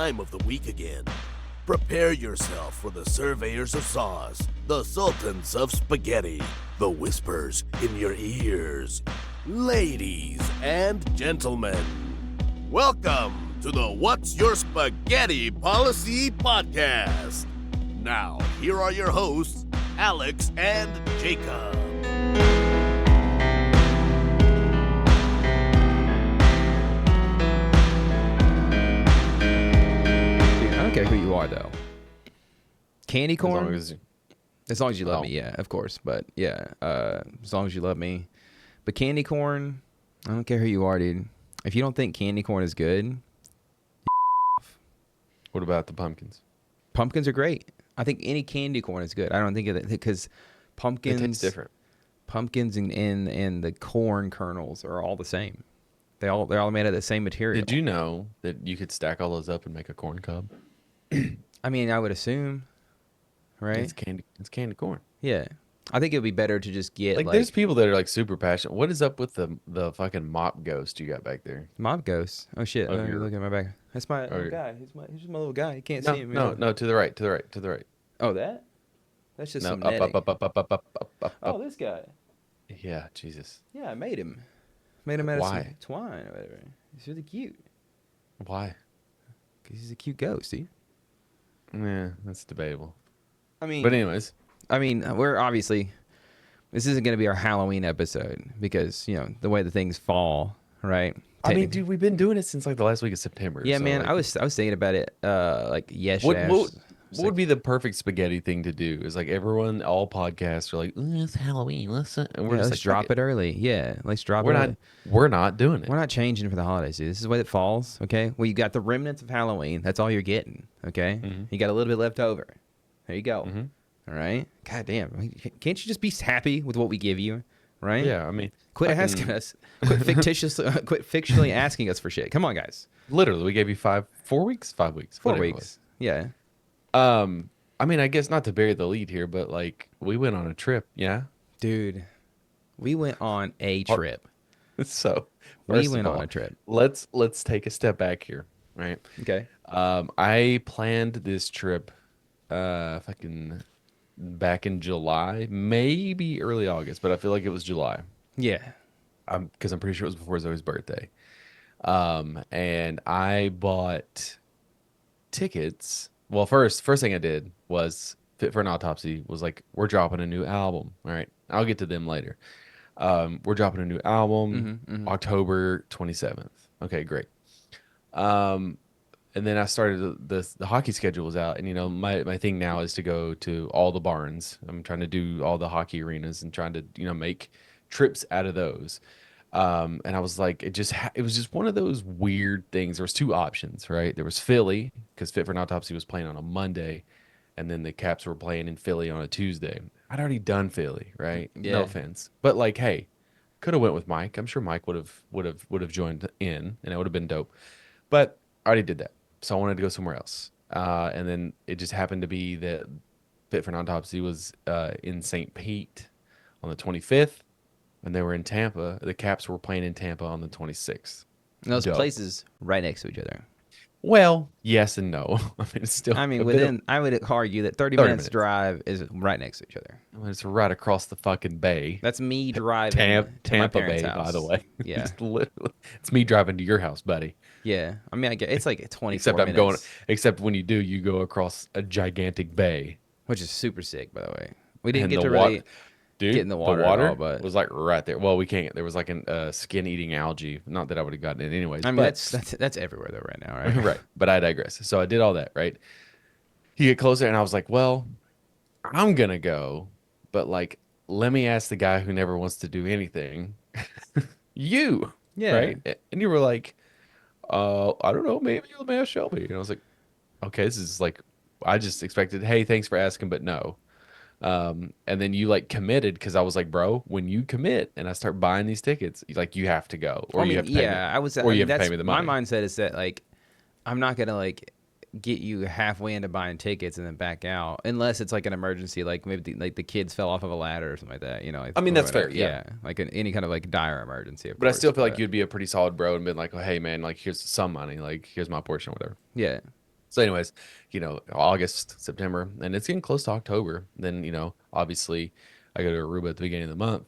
time of the week again. Prepare yourself for the surveyors of sauce, the sultans of spaghetti, the whispers in your ears. Ladies and gentlemen, welcome to the What's Your Spaghetti Policy podcast. Now, here are your hosts, Alex and Jacob. I don't care who you are, though. Candy corn? As long as you love me, yeah, of course. But yeah, as long as you love me. But candy corn, I don't care who you are, dude. If you don't think candy corn is good, what about the pumpkins? Pumpkins are great. I think any candy corn is good. I don't think of it because pumpkins. It tastes different. Pumpkins and the corn kernels are all the same. They're all made of the same material. Did you know that you could stack all those up and make a corn cob? I mean, I would assume, right? It's candy corn. Yeah. I think it would be better to just get like there's people that are like super passionate. What is up with the fucking mop ghost you got back there? Mob ghost. Oh shit! Look at my back. That's my little guy. He's just my little guy. You can't see him. No, to the right. Oh, that? That's just some up, netting. up. Oh, this guy. Yeah, Jesus. Yeah, I made him. Made him out of some Why? twine or whatever. He's really cute. Why? Because he's a cute ghost, dude. Yeah, that's debatable. I mean, But anyways, we're obviously, this isn't going to be our Halloween episode because, you know, the way the things fall, right? I mean, dude, we've been doing it since like the last week of September. Yeah, so, man, like, I was thinking about it like yesterday. What would be the perfect spaghetti thing to do? Is like everyone, all podcasts are like, it's Halloween, and we're just let's like, drop it early. Yeah, let's drop it early. We're not doing it. We're not changing for the holidays, dude. This is the way it falls, okay? Well, you got the remnants of Halloween. That's all you're getting, okay? Mm-hmm. You got a little bit left over. There you go. Mm-hmm. All right? God damn. Can't you just be happy with what we give you, right? Yeah, I mean, Quit asking us. Quit fictionally asking us for shit. Come on, guys. literally, we gave you 4 weeks, 5 weeks, 4 whatever it weeks. Yeah. was. I mean, I guess not to bury the lead here, but like we went on a trip, yeah. Dude, we went on a trip. So We went on a trip. Let's take a step back here, right? Okay. I planned this trip, fucking back in July, maybe early August, but I feel like it was July. Yeah. Because I'm pretty sure it was before Zoe's birthday. And I bought tickets. Well, first thing I did was Fit for an Autopsy was like, we're dropping a new album. All right. I'll get to them later. We're dropping a new album October 27th. Okay, great. And then I started the hockey schedule was out, and you know my thing now is to go to all the barns. I'm trying to do all the hockey arenas and trying to make trips out of those. And I was like, it was just one of those weird things. There was two options, right? There was Philly because Fit for an Autopsy was playing on a Monday, and then the Caps were playing in Philly on a Tuesday. I'd already done Philly, right? Yeah. No offense, but like, hey, could have went with Mike. I'm sure Mike would have joined in, and it would have been dope. But I already did that, so I wanted to go somewhere else. And then it just happened to be that Fit for an Autopsy was in St. Pete on the 25th. And they were in Tampa. The Caps were playing in Tampa on the 26th. And those Dope. places right next to each other. Well, yes and no. I mean, it's still. I mean, I would argue that 30 minutes drive is right next to each other. It's right across the fucking bay. That's me driving Tampa to my Bay, parents' house. by the way. Yeah. It's me driving to your house, buddy. Yeah. I mean, it's like 24 minutes. Except when you do, you go across a gigantic bay. Which is super sick, by the way. We didn't And get the to really water- Dude, get in the water at all, but was like right there. Well, we can't. There was like a skin-eating algae. Not that I would have gotten it anyways. I mean, but, that's everywhere though right now, right? right. But I digress. So I did all that, right? You get closer, and I was like, well, I'm going to go, but like, let me ask the guy who never wants to do anything. You. Yeah. Right? And you were like, I don't know, maybe you'll ask Shelby. And I was like, okay, this is like, I just expected, hey, thanks for asking, but no. And then you like committed because I was like, bro, when you commit and I start buying these tickets, like you have to go, or you have to pay me. I was. Or you have to pay me the money. My mindset is that like, I'm not gonna like get you halfway into buying tickets and then back out unless it's like an emergency, like maybe the kids fell off of a ladder or something like that. You know. Like, I mean, that's fair. Yeah. Like any kind of like dire emergency. Of But I course, still feel like you'd be a pretty solid bro and been like, oh, hey man, like here's some money, like here's my portion, or whatever. Yeah. So, anyways, August, September, and it's getting close to October. Then, obviously, I go to Aruba at the beginning of the month,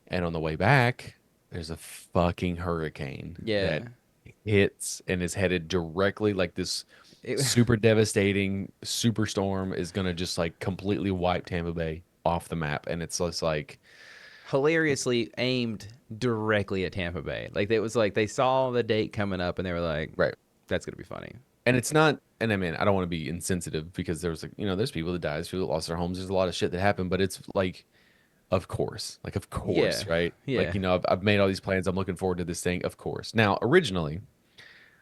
and on the way back, there's a fucking hurricane that Yeah. hits and is headed directly like this It, super devastating superstorm is gonna just like completely wipe Tampa Bay off the map, and it's just like, hilariously aimed directly at Tampa Bay. Like, it was like they saw the date coming up and they were like, right. that's going to be funny. And it's not, and I mean, I don't want to be insensitive because there was like, there's people that died, there's people that lost their homes, there's a lot of shit that happened, but it's like, of Yeah. course, right? Like, Yeah. I've made all these plans, I'm looking forward to this thing, of course. Now, originally,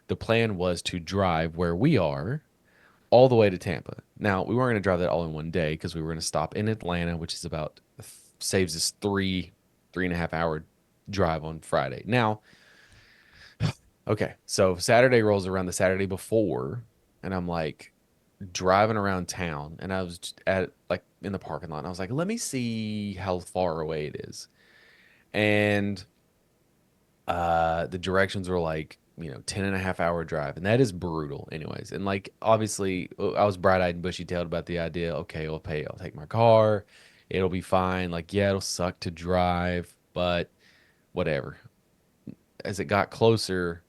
the plan was to drive where we are all the way to Tampa. Now, we weren't going to drive that all in one day because we were going to stop in Atlanta, which is about, saves us 3.5 hour drive on Friday. Now, okay, so Saturday rolls around the Saturday before, and I'm like driving around town, and I was just at like in the parking lot, and I was like, let me see how far away it is. And the directions were like, 10.5 hour drive, and that is brutal anyways. And like, obviously, I was bright-eyed and bushy-tailed about the idea. Okay, I'll take my car, it'll be fine. Like, yeah, it'll suck to drive, but whatever. As it got closer,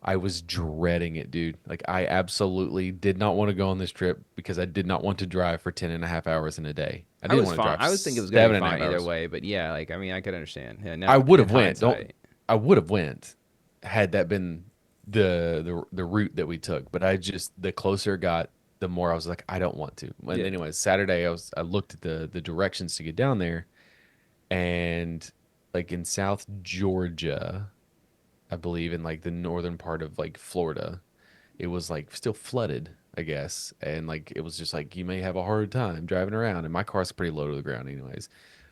I was dreading it, dude. Like, I absolutely did not want to go on this trip because I did not want to drive for 10.5 hours in a day. I I didn't was want to fine. drive I was thinking it was going to seven be and a half fine either hours. way, but yeah, like, I mean, I could understand. Yeah, I now would in have went. Don't. hindsight. I would have went had that been the route that we took. But the closer it got, the more I was like, I don't want to. And Yeah. anyways, Saturday I looked at the directions to get down there, and like in South Georgia, I believe in like the northern part of like Florida, it was like still flooded, I guess. And like it was just like you may have a hard time driving around. And my car's pretty low to the ground anyways.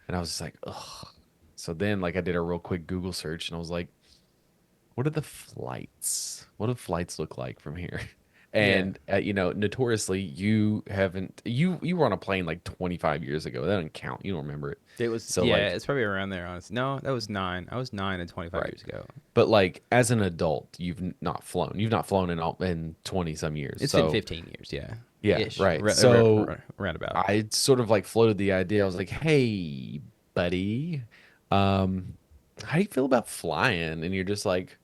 And I was just like, ugh. So then like I did a real quick Google search and I was like, what are the flights? What do flights look like from here? Yeah. And notoriously, you haven't you were on a plane like 25 years ago. That doesn't count. You don't remember it. It was, So yeah, like, it's probably around there, honestly. No, that was 9. I was 9 and 25 right. years ago. But like as an adult, you've not flown. You've not flown in 20 some years. It's been So 15 years, yeah. yeah, Ish. right. So Roundabout. I sort of like floated the idea. I was like, "Hey, buddy, how do you feel about flying?" And you're just like,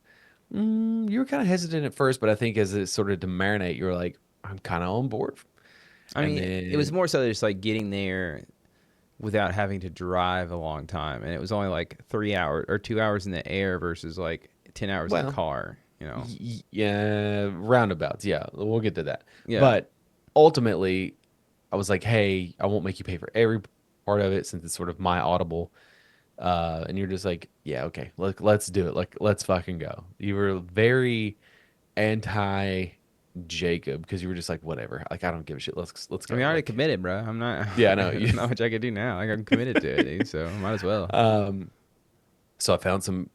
you were kind of hesitant at first, but I think as it started to marinate, you were like, "I'm kind of on board." I And mean, it was then, more so just like getting there without having to drive a long time. And it was only like 3 hours or 2 hours in the air versus like 10 hours in the well, car, you know? yeah, roundabouts. Yeah, we'll get to that. Yeah. But ultimately, I was like, "Hey, I won't make you pay for every part of it since it's sort of my audible." And you're just like, yeah, okay, let's do it. Like, let's fucking go. You were very anti Jacob because you were just like, whatever. Like, I don't give a shit. Let's I go. mean, I already Like, committed, bro. I'm not, yeah, I know. there's not much I could do now. Like, I'm committed to it, dude, so might as well. Um, so I found some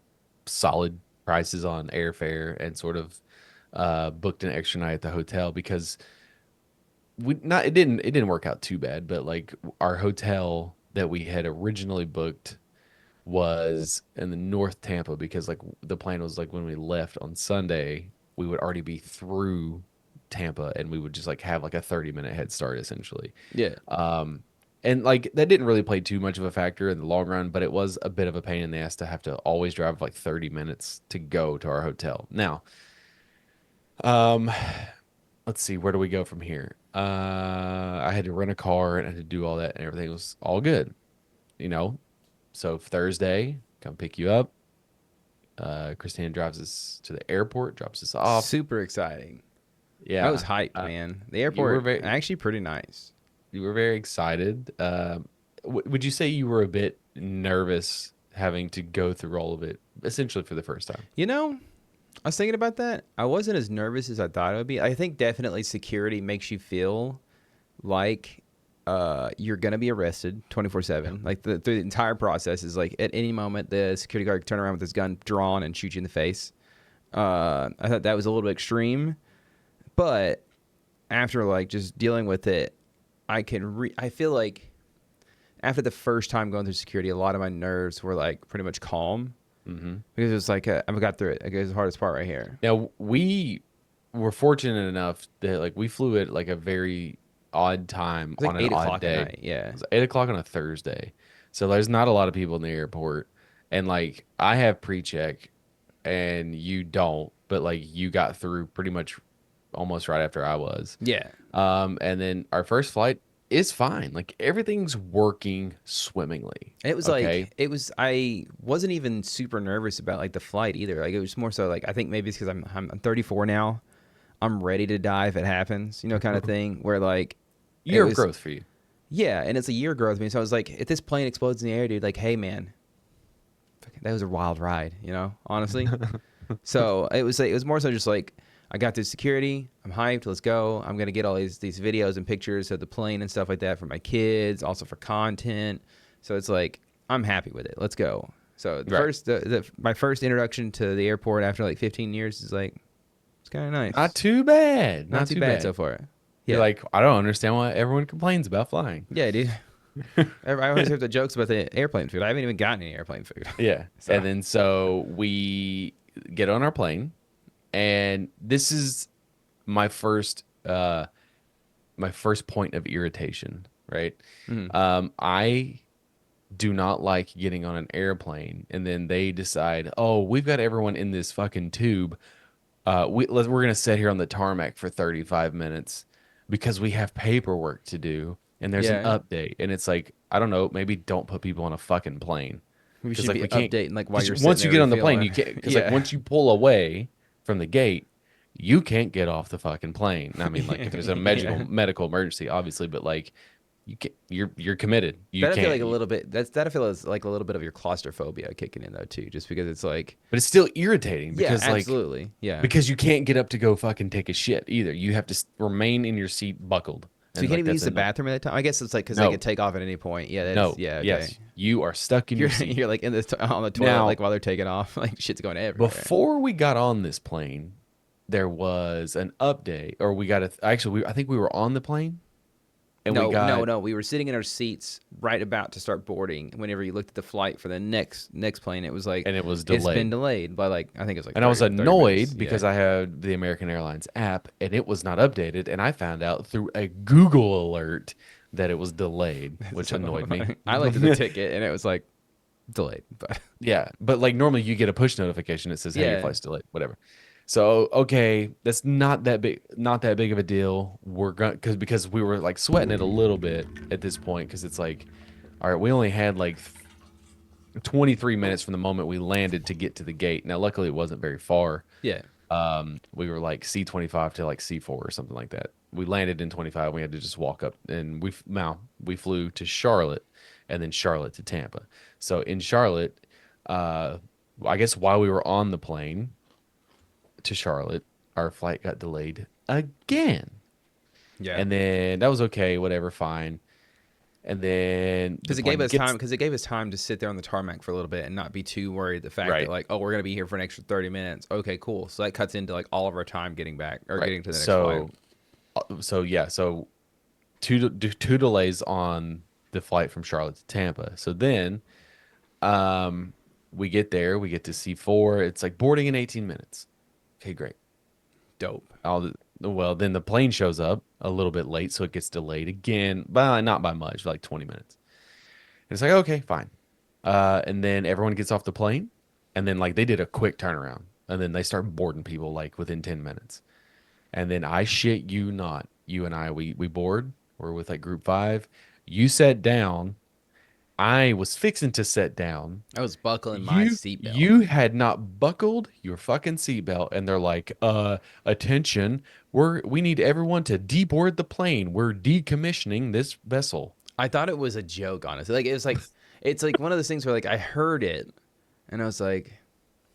solid prices on airfare and sort of booked an extra night at the hotel because it didn't work out too bad, but like our hotel that we had originally booked was in the North Tampa because like the plan was like when we left on Sunday, we would already be through Tampa and we would just like have like a 30-minute head start essentially. Yeah. And like that didn't really play too much of a factor in the long run, but it was a bit of a pain in the ass to have to always drive like 30 minutes to go to our hotel. Now, um, let's see, where do we go from here? I had to rent a car and I had to do all that and everything was all good, you know. So Thursday, come pick you up. Christine drives us to the airport, drops us off. Super exciting. I was Yeah, hyped, man. The you were airport, very actually pretty nice. excited. Would you say you were a bit nervous having to go through all of it essentially for the first time? You know, I was thinking about that. I wasn't as nervous as I thought it would be. I think definitely security makes you feel like you're gonna be arrested 24/7. Like through the entire process is like at any moment the security guard could turn around with his gun drawn and shoot you in the face. I thought that was a little bit extreme, but after like just dealing with it, I feel like after the first time going through security, a lot of my nerves were like pretty much calm Mm-hmm. because it was like I've got through it. Like, it was the hardest part right here. Now we we're fortunate enough that like we flew at like a very odd time It's like on an 8 o'clock odd at day. night. Yeah. It was 8 o'clock on a Thursday, so there's not a lot of people in the airport, and like I have pre-check, and you don't, but like you got through pretty much almost right after I was. Yeah. And then our first flight is fine. Like everything's working swimmingly. It was Okay. like I wasn't even super nervous about like the flight either. Like it was more so like I think maybe it's because I'm 34 now. I'm ready to die if it happens, kind of thing. Where like it Year of was, growth for you. yeah, and it's a year growth. I mean, so I was like, if this plane explodes in the air, dude, like, hey man, that was a wild ride, honestly. So it was more so just like I got through security. I'm hyped. Let's go. I'm gonna get all these videos and pictures of the plane and stuff like that for my kids, also for content. So it's like I'm happy with it. Let's go. So the Right. first, my first introduction to the airport after like 15 years is like it's kind of nice. Not too bad. Not too bad so far. You're Yeah. like, I don't understand why everyone complains about flying. Yeah, dude. I always hear the jokes about the airplane food. I haven't even gotten any airplane food. Yeah. So- And then so we get on our plane, and this is my first point of irritation, right? I do not like getting on an airplane and then they decide, oh, we've got everyone in this fucking tube. We're gonna sit here on the tarmac for 35 minutes because we have paperwork to do and there's an Yeah. update. And it's like, I don't know, maybe don't put people on a fucking plane. We 'Cause, should like, be we can't- updating like while 'cause you're once sitting you there get on the plane, you refilling. can't, because like once you pull away from the gate, you can't get off the fucking plane. I mean, like if there's a medical emergency, obviously, but like you can't, you're committed. You That I can't. feel like a little bit. That I feel is like a little bit of your claustrophobia kicking in though too, just because it's like But it's still irritating because yeah, like absolutely, yeah. because you can't get up to go fucking take a shit either. You have to remain in your seat buckled. So you can't even use the bathroom at that time. I guess it's like because No. they could take off at any point. Yeah, that's, No. yeah, okay. Yes. You are stuck in You're, your seat. you're like in the on the toilet Now- like while they're taking off. Like shit's going everywhere. Before we got on this plane, there was an update, or we got I think we were on the plane, and no, we got no. We were sitting in our seats right about to start boarding. Whenever you looked at the flight for the next plane, it was like and it was it's been delayed. delayed by like I think it was like. And I was 30 annoyed minutes. because Yeah. I had the American Airlines app and it was not updated, and I found out through a Google alert that it was delayed, which annoyed me. I looked at the ticket and it was like delayed, but Yeah, but like normally you get a push notification that says, "Hey, your Yeah. flight's delayed," whatever. So okay, that's not that big of a deal. We're going because we were like sweating it a little bit at this point because it's like, all right, we only had like 23 minutes from the moment we landed to get to the gate. Now, luckily, it wasn't very far. yeah. We were like C25 to like C4 or something like that. We landed in 25. We had to just walk up, and we flew to Charlotte, and then Charlotte to Tampa. So in Charlotte, I guess while we were on the plane to Charlotte, our flight got delayed again. Yeah. And then that was okay, whatever, fine. And then Because the it gave plane us gets- time. Because it gave us time to sit there on the tarmac for a little bit and not be too worried. The fact Right. that like, oh, we're gonna be here for an extra 30 minutes. Okay, cool. So that cuts into like all of our time getting back or Right. getting to the next so, flight. So two delays on the flight from Charlotte to Tampa. So then, we get there, we get to C4. It's like boarding in 18 minutes. Okay, great. Dope. Well, then the plane shows up a little bit late, so it gets delayed again, but not by much, like 20 minutes. And it's like, okay, fine. And then everyone gets off the plane, and then like they did a quick turnaround, and then they start boarding people like within 10 minutes. And then I shit you not, you and I, we board. We're with like group 5. You sat down. I was fixing to sit down. I was buckling my seatbelt. You had not buckled your fucking seatbelt, and they're like, attention, we need everyone to deboard the plane. We're decommissioning this vessel. I thought it was a joke, honestly. Like it was like it's like one of those things where like I heard it, and I was like,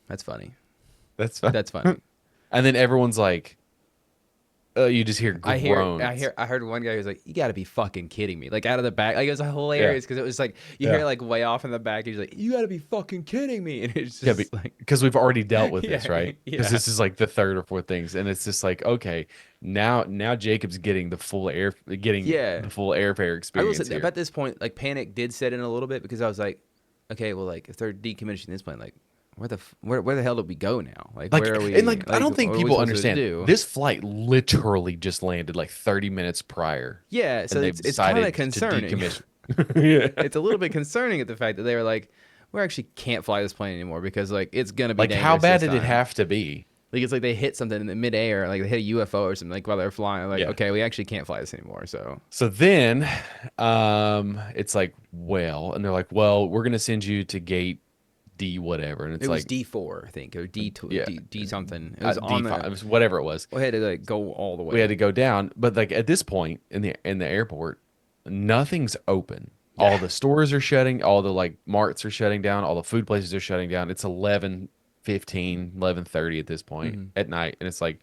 "That's funny. That's fine. That's funny." And then everyone's like, you just hear groans. I heard one guy who was like, "You got to be fucking kidding me!" Like out of the back, like it was hilarious because it was like you hear like way off in the back. He's like, "You got to be fucking kidding me!" And it's just like because we've already dealt with this, Yeah, right? Because yeah. this is like the third or fourth things, and it's just like, okay, now Jacob's getting the full the full airfare I will experience say here. at this point, like panic did set in a little bit because I was like, okay, well, like if they're decommissioning this plane, like where the hell did we go now? Like, Like, where are and we? like, I Like, don't think what are we people supposed to understand. do? This flight literally just landed like 30 minutes prior, Yeah, so and they've it's kind of decided to concerning. decommission. Yeah. It's a little bit concerning at the fact that they were like, we actually can't fly this plane anymore because like it's gonna be Like, how dangerous bad this did it time. have to be? Like it's like they hit something in the midair, like they hit a UFO or something, like while they're flying. Like, Yeah. okay, we actually can't fly this anymore. So So then, it's like, well, and they're like, well, we're gonna send you to gate D whatever, and it it's was like, D4, I think, or D2, yeah, D something. It was on D5, the. whatever it was. We had to like go all the We had way. to go down, but like at this point in the airport, nothing's open. All Yeah, the stores are shutting, all the like marts are shutting down, all the food places are shutting down. It's 11:15, 11:30 at this point hmm at night, and it's like,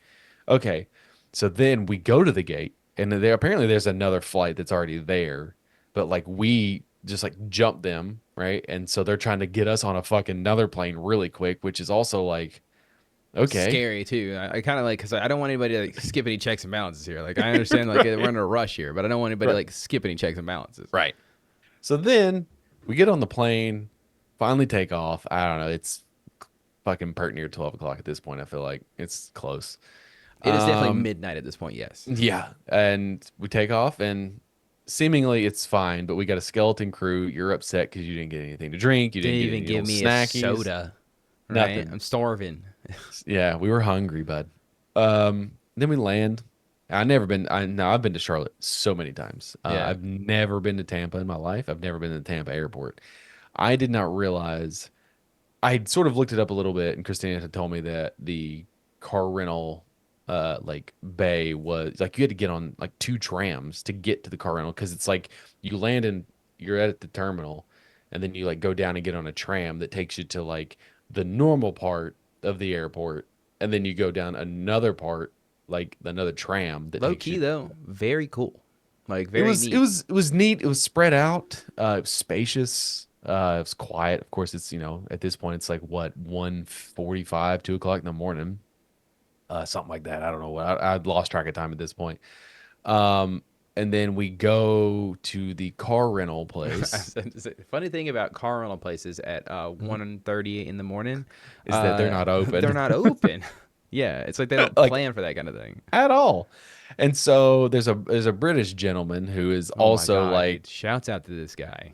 okay. So then we go to the gate, and there apparently there's another flight that's already there, but like we just like jump them, right? And so they're trying to get us on a fucking another plane really quick, which is also like, okay. scary too. I kind of like because I don't want anybody to like skip any checks and balances here. Like I understand like we're in a rush here, but I don't want anybody to Right. like skip any checks and balances. Right. So then we get on the plane, finally take off. I don't know. It's fucking pert near 12 o'clock at this point. I feel like it's close. It is definitely Um, midnight at this point. Yes. yeah. And we take off, and seemingly it's fine, but we got a skeleton crew. You're upset because you didn't get anything to drink. You didn't Didn't get even any give little me a snackies. soda. Right. Nothing. I'm starving. Yeah. We were hungry, bud. Then we land. I've been to Charlotte so many times. Yeah. I've never been to Tampa in my life. I've never been to the Tampa airport. I did not realize. I sort of looked it up a little bit, and Christina had told me that the car rental, like bay was like you had to get on like two trams to get to the car rental because it's like you land and you're at the terminal, and then you like go down and get on a tram that takes you to like the normal part of the airport, and then you go down another part, like another tram that Low takes key you. though, very cool. Like It very was it neat. was it was neat. It was spread out. It was spacious. It was quiet. Of course, it's at this point it's like what 1:45, 2 o'clock in the morning, something like that. I don't know what I'd lost track of time at this point. Um, and then we go to the car rental place. Funny thing about car rental places at Mhm. 1:30 in the morning, Is that they're not they're open not open. Yeah, it's like they don't like plan for that kind of thing. at all. And so there's a British gentleman who is Oh my also god, like dude! Shouts out to this guy.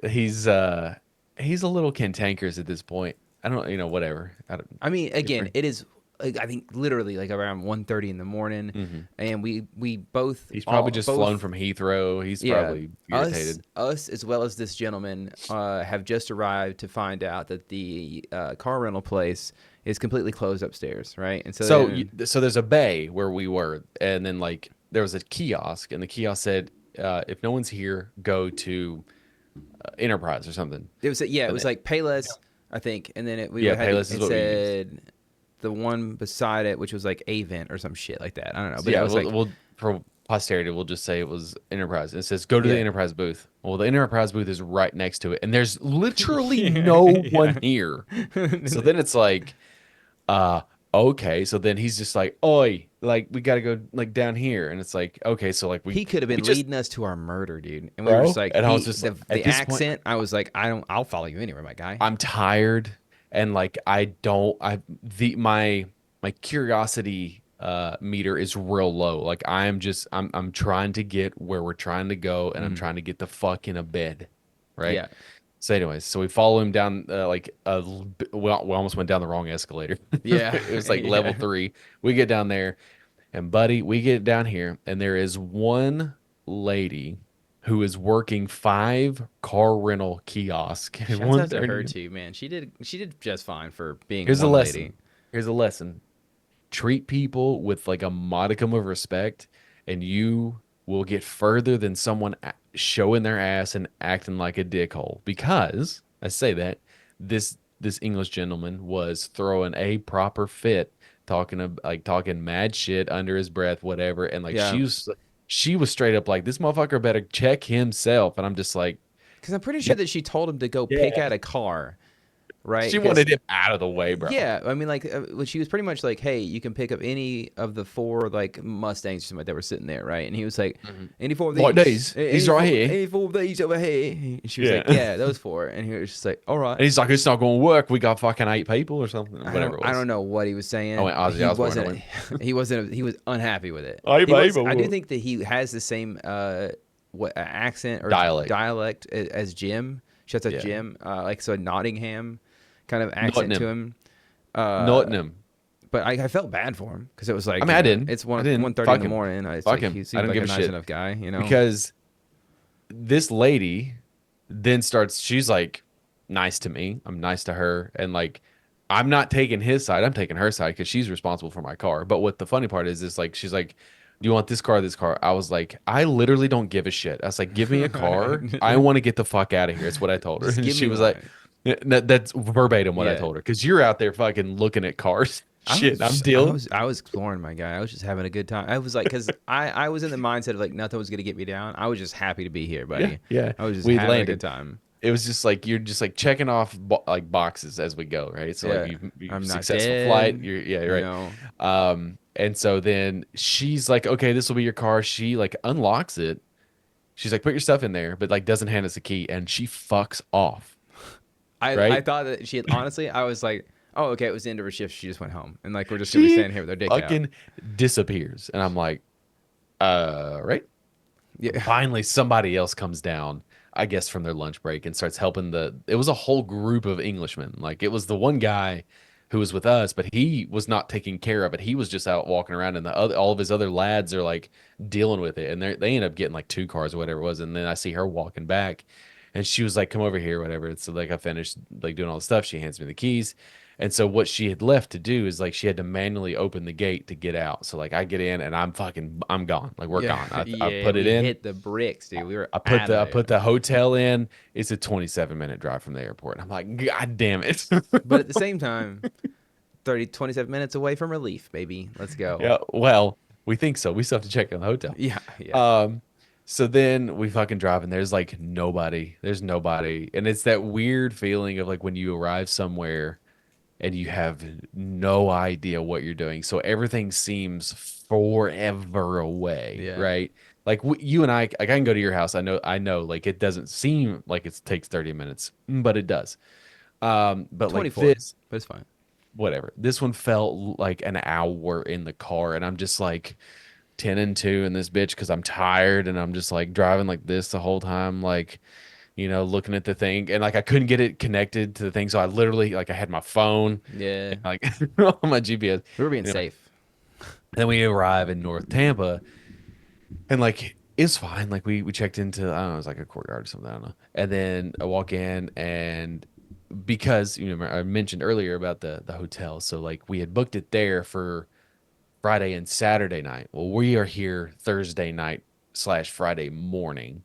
he's uh he's a little cantankerous at this point. I don't whatever. I don't I mean, again, different. it is. Like, I think literally like around 1:30 in the morning, Mhm. and we both He's probably all just flown both from Heathrow. He's yeah probably us irritated. us as well as this gentleman have just arrived to find out that the car rental place is completely closed upstairs, right? And so So then so there's a bay where we were, and then like there was a kiosk, and the kiosk said, if no one's here, go to Enterprise or something. it And was then, like Payless, I think, and then we yeah, had Payless is it what we used. said the one beside it, which was like Avent or some shit like that. I don't know, So but it yeah, was like we'll for posterity, we'll just say it was Enterprise. And it says go to the yeah, Enterprise booth. Well, the Enterprise booth is right next to it, and there's literally yeah, no one yeah. here. So then it's like, uh, okay. So then he's just like, oi, like we gotta go like down here, and it's like, okay, so like He could have we been just leading us to our murder, dude. And we were just bro, like, and I was just like, the at this point, accent. I was like, I'll follow you anywhere, my guy. I'm tired, and like I don't, I the my curiosity meter is real low. Like I'm trying to get where we're trying to go, and I'm Mhm. trying to get the fuck in a bed, right? Yeah, So, anyways, so we follow him down we almost went down the wrong escalator. yeah, It was like level yeah. 3. We get down there, and buddy, we get down here, and there is one lady who is working 5 car rental kiosk at Shouts out to her 1:30. too, man. She did just fine for being Here's a one lady. lesson. Here's a lesson. Treat people with like a modicum of respect, and you will get further than someone showing their ass and acting like a dickhole. Because I say that this English gentleman was throwing a proper fit, talking mad shit under his breath, whatever, and like Yeah, she was straight up like this motherfucker better check himself, and I'm just like, because I'm pretty yeah, sure that she told him to go pick yeah, out a car, right? She wanted him out of the way, bro. Yeah, I mean, like, well, she was pretty much like, "Hey, you can pick up any of the 4 like Mustangs or something that were sitting there, right?" And he was like, "Any 4 of these? Like these right here. Any 4 of these over here?" And she was Yeah. like, "Yeah, those 4." And he was just like, "All right." And he's like, it's not going to work. We got fucking 8 people or something. Whatever it was. I don't know what he was saying. I went Ozzy Osbourne. He wasn't. He was unhappy with it. Hey, I do think that he has the same accent or dialect as Jim. Shouts out Jim. Like so, Nottingham kind of accent to him. Nottingham. But I felt bad for him because it was like, I mean, I didn't. It's I didn't. 1:30 in the morning. It's Fuck like, him. he I seemed don't like give a a nice shit. enough guy, you know. Because this lady then starts. She's like nice to me. I'm nice to her, and like I'm not taking his side. I'm taking her side because she's responsible for my car. But what the funny part is like she's like, "Do you want this car or this car?" I was like, "I literally don't give a shit." I was like, "Give me a car. I want to get the fuck out of here." It's what I told her. Just And give she me was one. like, "That's verbatim what I told her." Because you're out there fucking looking at cars. Shit, I'm dealing. I was exploring, my guy. I was just having a good time. I was like, because I was in the mindset of like nothing was gonna get me down. I was just happy to be here, buddy. Yeah. I was just We having landed. a good time. It was just like you're just like checking off like boxes as we go, right? So like you I'm not successful dead, flight. You're right. you know. And so then she's like, okay, this will be your car. She like unlocks it. She's like, put your stuff in there, but like doesn't hand us a key, and she fucks off. Right? I thought that she had, honestly, I was like, oh, okay, it was the end of her shift. She just went home, and like we're just gonna be standing here with our dick fucking out. disappears, and I'm like, right? Yeah. Finally, somebody else comes down, I guess, from their lunch break and starts helping it was a whole group of Englishmen. Like it was the one guy who was with us, but he was not taking care of it. He was just out walking around, and all of his other lads are like dealing with it, and they end up getting like 2 cars or whatever it was. And then I see her walking back, and she was like, "Come over here," whatever. So like I finished like doing all the stuff. She hands me the keys. And so what she had left to do is like she had to manually open the gate to get out. So like I get in and I'm gone. Like we're gone. I put it in. Hit the bricks, dude. We were. I put the hotel in. It's a 27-minute drive from the airport. And I'm like, God damn it. But at the same time, 27 minutes away from relief, baby. Let's go. Yeah. Well, we think so. We still have to check on the hotel. Yeah. So then we fucking drive and there's like nobody. There's nobody. And it's that weird feeling of like when you arrive somewhere and you have no idea what you're doing. So everything seems forever away, right? Like you and I can go to your house. I know, like it doesn't seem like it takes 30 minutes, but it does. But 24, like this, but it's fine. Whatever. This one felt like an hour in the car, and I'm just like 10 and 2 in this bitch because I'm tired, and I'm just like driving like this the whole time, like, looking at the thing, and like I couldn't get it connected to the thing, so I literally like I had my phone, like on my GPS. We were being safe. Then we arrive in North Tampa, and like it's fine. Like we checked into, I don't know, it was like a courtyard or something, I don't know. And then I walk in, and because I mentioned earlier about the hotel, so like we had booked it there for Friday and Saturday night. Well, we are here Thursday night / Friday morning.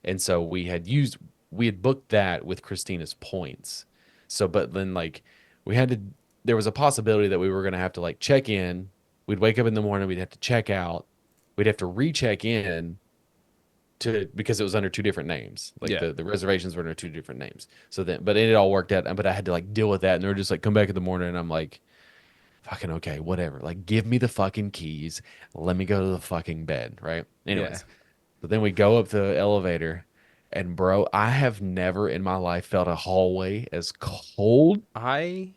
And so we had booked that with Christina's points. So, but then like there was a possibility that we were going to have to like check in. We'd wake up in the morning. We'd have to check out. We'd have to recheck in because it was under 2 different names. Like the reservations were under 2 different names. So then, but it all worked out. But I had to like deal with that. And they were just like, come back in the morning. And I'm like, fucking okay, whatever. Like, give me the fucking keys. Let me go to the fucking bed. Right. Anyways. But then we go up the elevator, and bro, I have never in my life felt a hallway as cold. I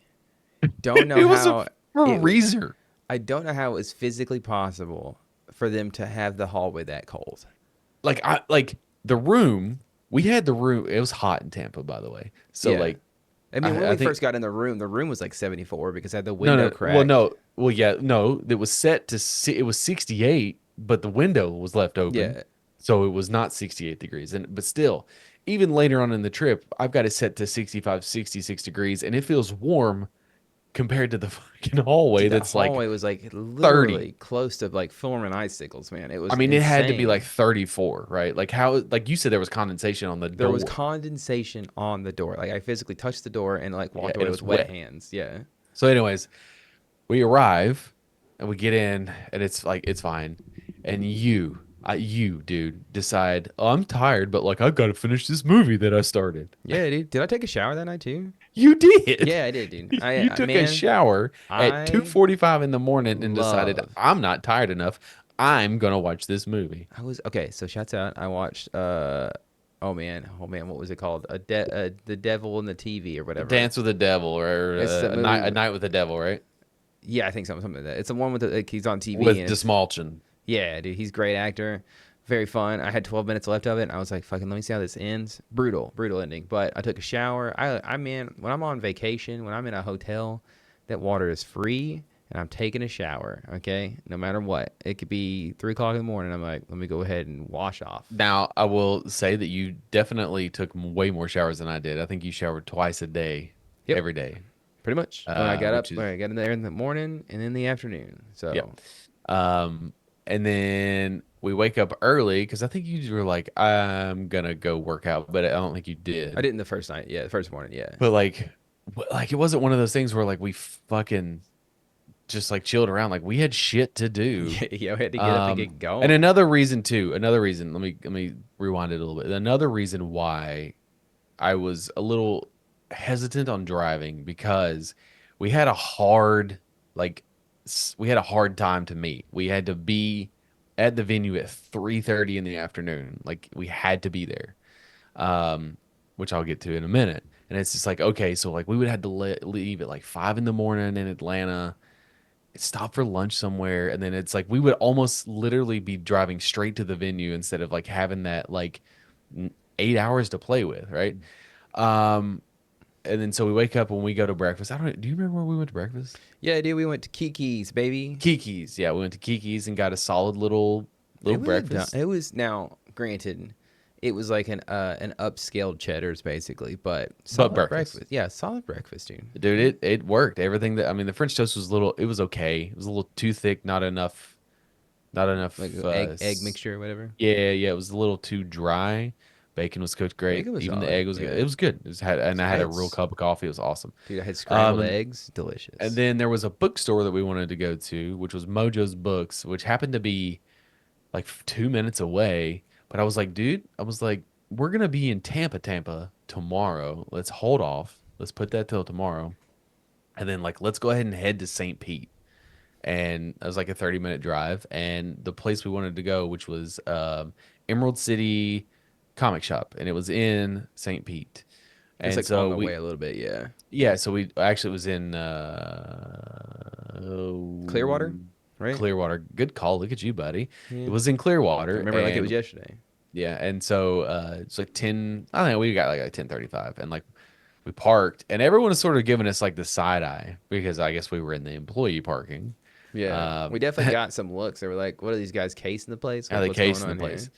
don't know it how was a freezer. I don't know how it was physically possible for them to have the hallway that cold. Like the room, we had the room. It was hot in Tampa, by the way. So like, I mean, when we first got in the room was like 74 because I had the window cracked. It was set to it was 68, but the window was left open. Yeah. So it was not 68 degrees. But still, even later on in the trip, I've got it set to 65, 66 degrees, and it feels warm compared to the fucking hallway. The hallway was like literally 30. Close to like forming icicles, man. It was insane. It had to be like 34, right? Like how, like you said, there was condensation on the door. There was condensation on the door. Like I physically touched the door and like walked away with wet hands. Yeah. So anyways, we arrive and we get in and it's like, it's fine. And you You, dude, decide, oh, I'm tired, but like I've got to finish this movie that I started. Yeah, dude. Did I take a shower that night too? You did. Yeah, I did, dude. You took a Man, shower at I 2:45 in the morning and decided love. I'm not tired enough. I'm gonna watch this movie. I was okay. So shouts out. I watched. Oh man, what was it called? The Devil in the TV or whatever. Dance with the Devil or It's the movie. a night with the Devil, right? Yeah, I think something like that. It's the one with the, like, he's on TV With and it's Dismalchin. yeah, dude. He's a great actor. Very fun. I had 12 minutes left of it, and I was like, "Fucking, let me see how this ends." Brutal, brutal ending. But I took a shower. I mean, when I'm on vacation, when I'm in a hotel, that water is free, and I'm taking a shower. Okay, no matter what, it could be 3 o'clock in the morning. I'm like, let me go ahead and wash off. Now, I will say that you definitely took way more showers than I did. I think you showered twice a day, Yep, every day, pretty much. When I got up, which is when I got in there in the morning and in the afternoon. yep. So And then we wake up early because I think you were like, I'm gonna go work out, but I don't think you I did. didn't the first night. Yeah, the first morning. Yeah. But like it wasn't one of those things where like we fucking just like chilled around. Like we had shit to do. Yeah, we had to get up and get And going. another reason too, another reason, let me rewind it a little bit. Another reason why I was a little hesitant on driving because we had a hard like we had a hard time to meet. We had to be at the venue at 3:30 in the afternoon. Like we had to be there. Um, which I'll get to in a minute. And it's just like, okay, so like we would have to leave at like 5 in the morning in Atlanta, stop for lunch somewhere, and then it's like we would almost literally be driving straight to the venue instead of like having that like 8 hours to play with, right? Um, and then so we wake up when we go to breakfast. I don't know, do you remember where we went to breakfast? Yeah, dude, we went to Kiki's, baby. Kiki's. Yeah, we went to Kiki's and got a solid little It was breakfast. it was now granted, it was like an upscaled Cheddar's basically, but But solid breakfast. breakfast. Yeah, solid breakfast, dude. Dude, it worked. Everything that I mean, the French toast was it was okay. It was a little too thick, not Like enough egg mixture or whatever. yeah, yeah, it was a little too dry. Bacon was cooked great. Bacon was Even the solid. egg was good. Yeah, It was good. It was had and I I had a had real cup of coffee. It was awesome. dude, I had scrambled Um eggs, and delicious. then there was a bookstore that we wanted to go to, which was Mojo's Books, which happened to be like 2 minutes away. But I was like, dude, I was like, we're gonna be in Tampa tomorrow. Let's hold off. Let's put that till tomorrow. And then like let's go ahead and head to St. Pete. And it was like a 30-minute drive. And the place we wanted to go, which was Emerald City Comic Shop, and it was in St. Pete. It's And like on so the way we a little bit. Yeah, yeah, so we actually it was in Clearwater, right? Clearwater. Good call. Look at you, buddy. Yeah, It was in I Clearwater, remember like it was and yesterday. yeah, and so it's like 10. I don't know. We got like at 10:35, and like we parked, and everyone was sort of giving us like the side eye because I guess we were in the employee parking. Yeah, we Um, definitely got some looks. They were like, "What are these guys casing the place? how Like, they what's going casing the on place. here?"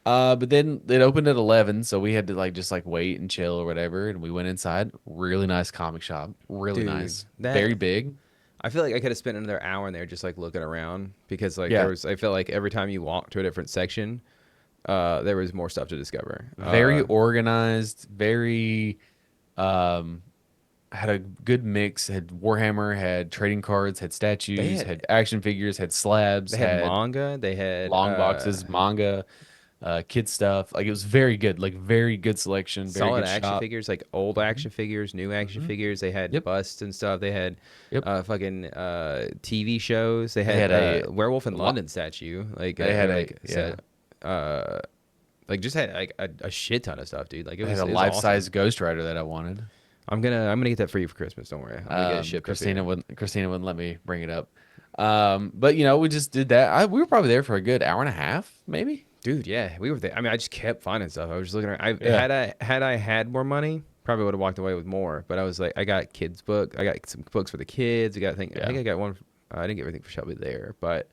But then it opened at 11, so we had to like just like wait and chill or whatever, and we went inside. Really nice comic shop, really Dude, nice, that very big. I feel like I could have spent another hour in there just like looking around because like Yeah, I felt like every time you walked to a different section, there was more stuff to discover. very organized, very um had a good mix. Had Warhammer, had trading cards, had They statues, had had action figures, had slabs, they had had manga, they had long boxes, manga, kid stuff. Like it was very good, like very good selection, very solid good action shop. figures, like old Hmm. action figures, new action Hmm. figures. They had Yep, busts and stuff. They had yep. fucking TV shows. They They had had Werewolf in a lot. London statue, like They had a like yeah. said, uh, like just had like a shit ton of stuff, dude. Like They had a it was awesome. life-size Ghost Rider that I wanted. I'm gonna get that for you for Christmas. Don't worry. I'm gonna get it shipped up Christina here. wouldn't let me bring it up. But we just did that. We were probably there for a good hour and a half, maybe. Dude, yeah, we were there. I mean, I just kept finding stuff. I was just looking at. Yeah. Had I had more money, probably would have walked away with more. But I was like, I got kids book. I got some books for the kids. I Yeah. think I got one. I didn't get everything for Shelby there, but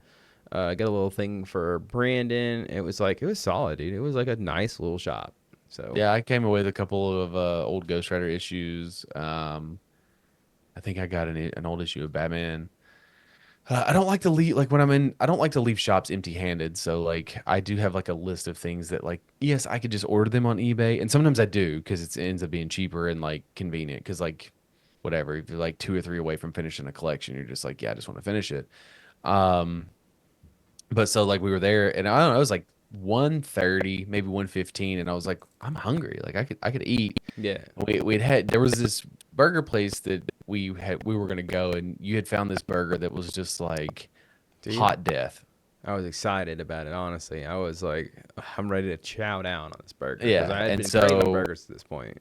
I got a little thing for Brandon. It was like it was solid, dude. It was like a nice little shop. So Yeah, I came away with a couple of old Ghost Rider issues. I think I got an old issue of Batman. I don't like to leave like when I'm in. I don't like to leave shops empty-handed. So like I do have like a list of things that like yes I could just order them on eBay, and sometimes I do because it ends up being cheaper and like convenient. Because like whatever, if you're like 2 or 3 away from finishing a collection, you're just like yeah I just want to finish it. Um, But so like we were there, and I don't know, it was like 1:30, maybe 1:15, and I was like, I'm hungry. Like I could eat. Yeah. There was this burger place that we were gonna go, and you had found this burger that was just like Dude, hot death. I was excited about it, honestly. I was like, I'm ready to chow down on this burger because Yeah, I had and been craving so burgers to this point.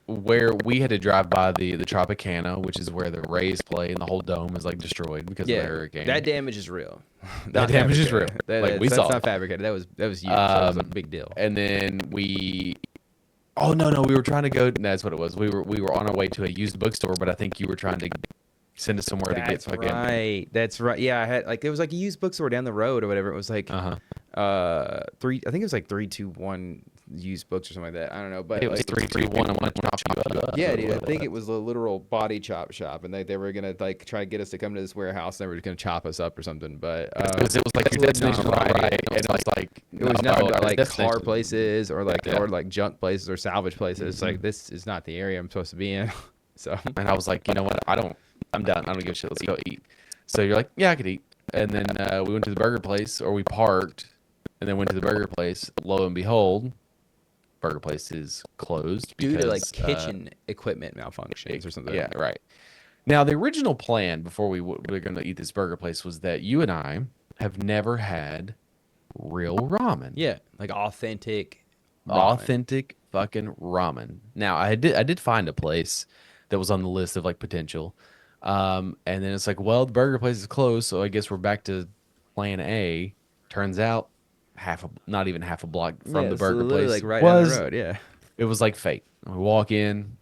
where we had to drive by the Tropicana, which is where the Rays play, and the whole dome is like destroyed because of the Yeah, hurricane. that damage is real. That Not damage is real. fabricated. Like we That's saw not it. fabricated. That was huge. That was a big deal. And then oh no, we were trying to go. That's what it was. We were on our way to a used bookstore, but I think you were trying to send us somewhere to get That's fucking. right. That's right. Yeah, I had like it was like a used bookstore down the road or whatever. It was like Uh-huh. three. I think it was like 321 used books or something like that. I don't know, but It was like, 3, 2, 1. I'm gonna chop you up. yeah, dude. I think it was a literal body chop shop, and they were gonna like try to get us to come to this warehouse, and they were just gonna chop us up or something. But Because it was like your destination was right, and it was like it was no, not our like destination- car places or like Yeah. or like junk places or salvage places. It's like this is not the area I'm supposed to be in. So And I was like, you know what? I'm done. I don't give a shit. Let's go eat. So you're like, yeah, I could eat. And then we went to the burger place, or we parked, and then went to the burger place. Lo and behold, burger place is closed due to like because, kitchen equipment malfunctions or something. yeah, right. Now the original plan before we were going to eat this burger place was that you and I have never had real ramen. Yeah, like authentic ramen. Authentic fucking ramen. Now I did find a place that was on the list of like potential, and then it's like, well, the burger place is closed, so I guess we're back to plan A. Turns out, not even half a block from Yeah, the it's burger literally, place like right down the was road. Yeah. it was like fate. We walk in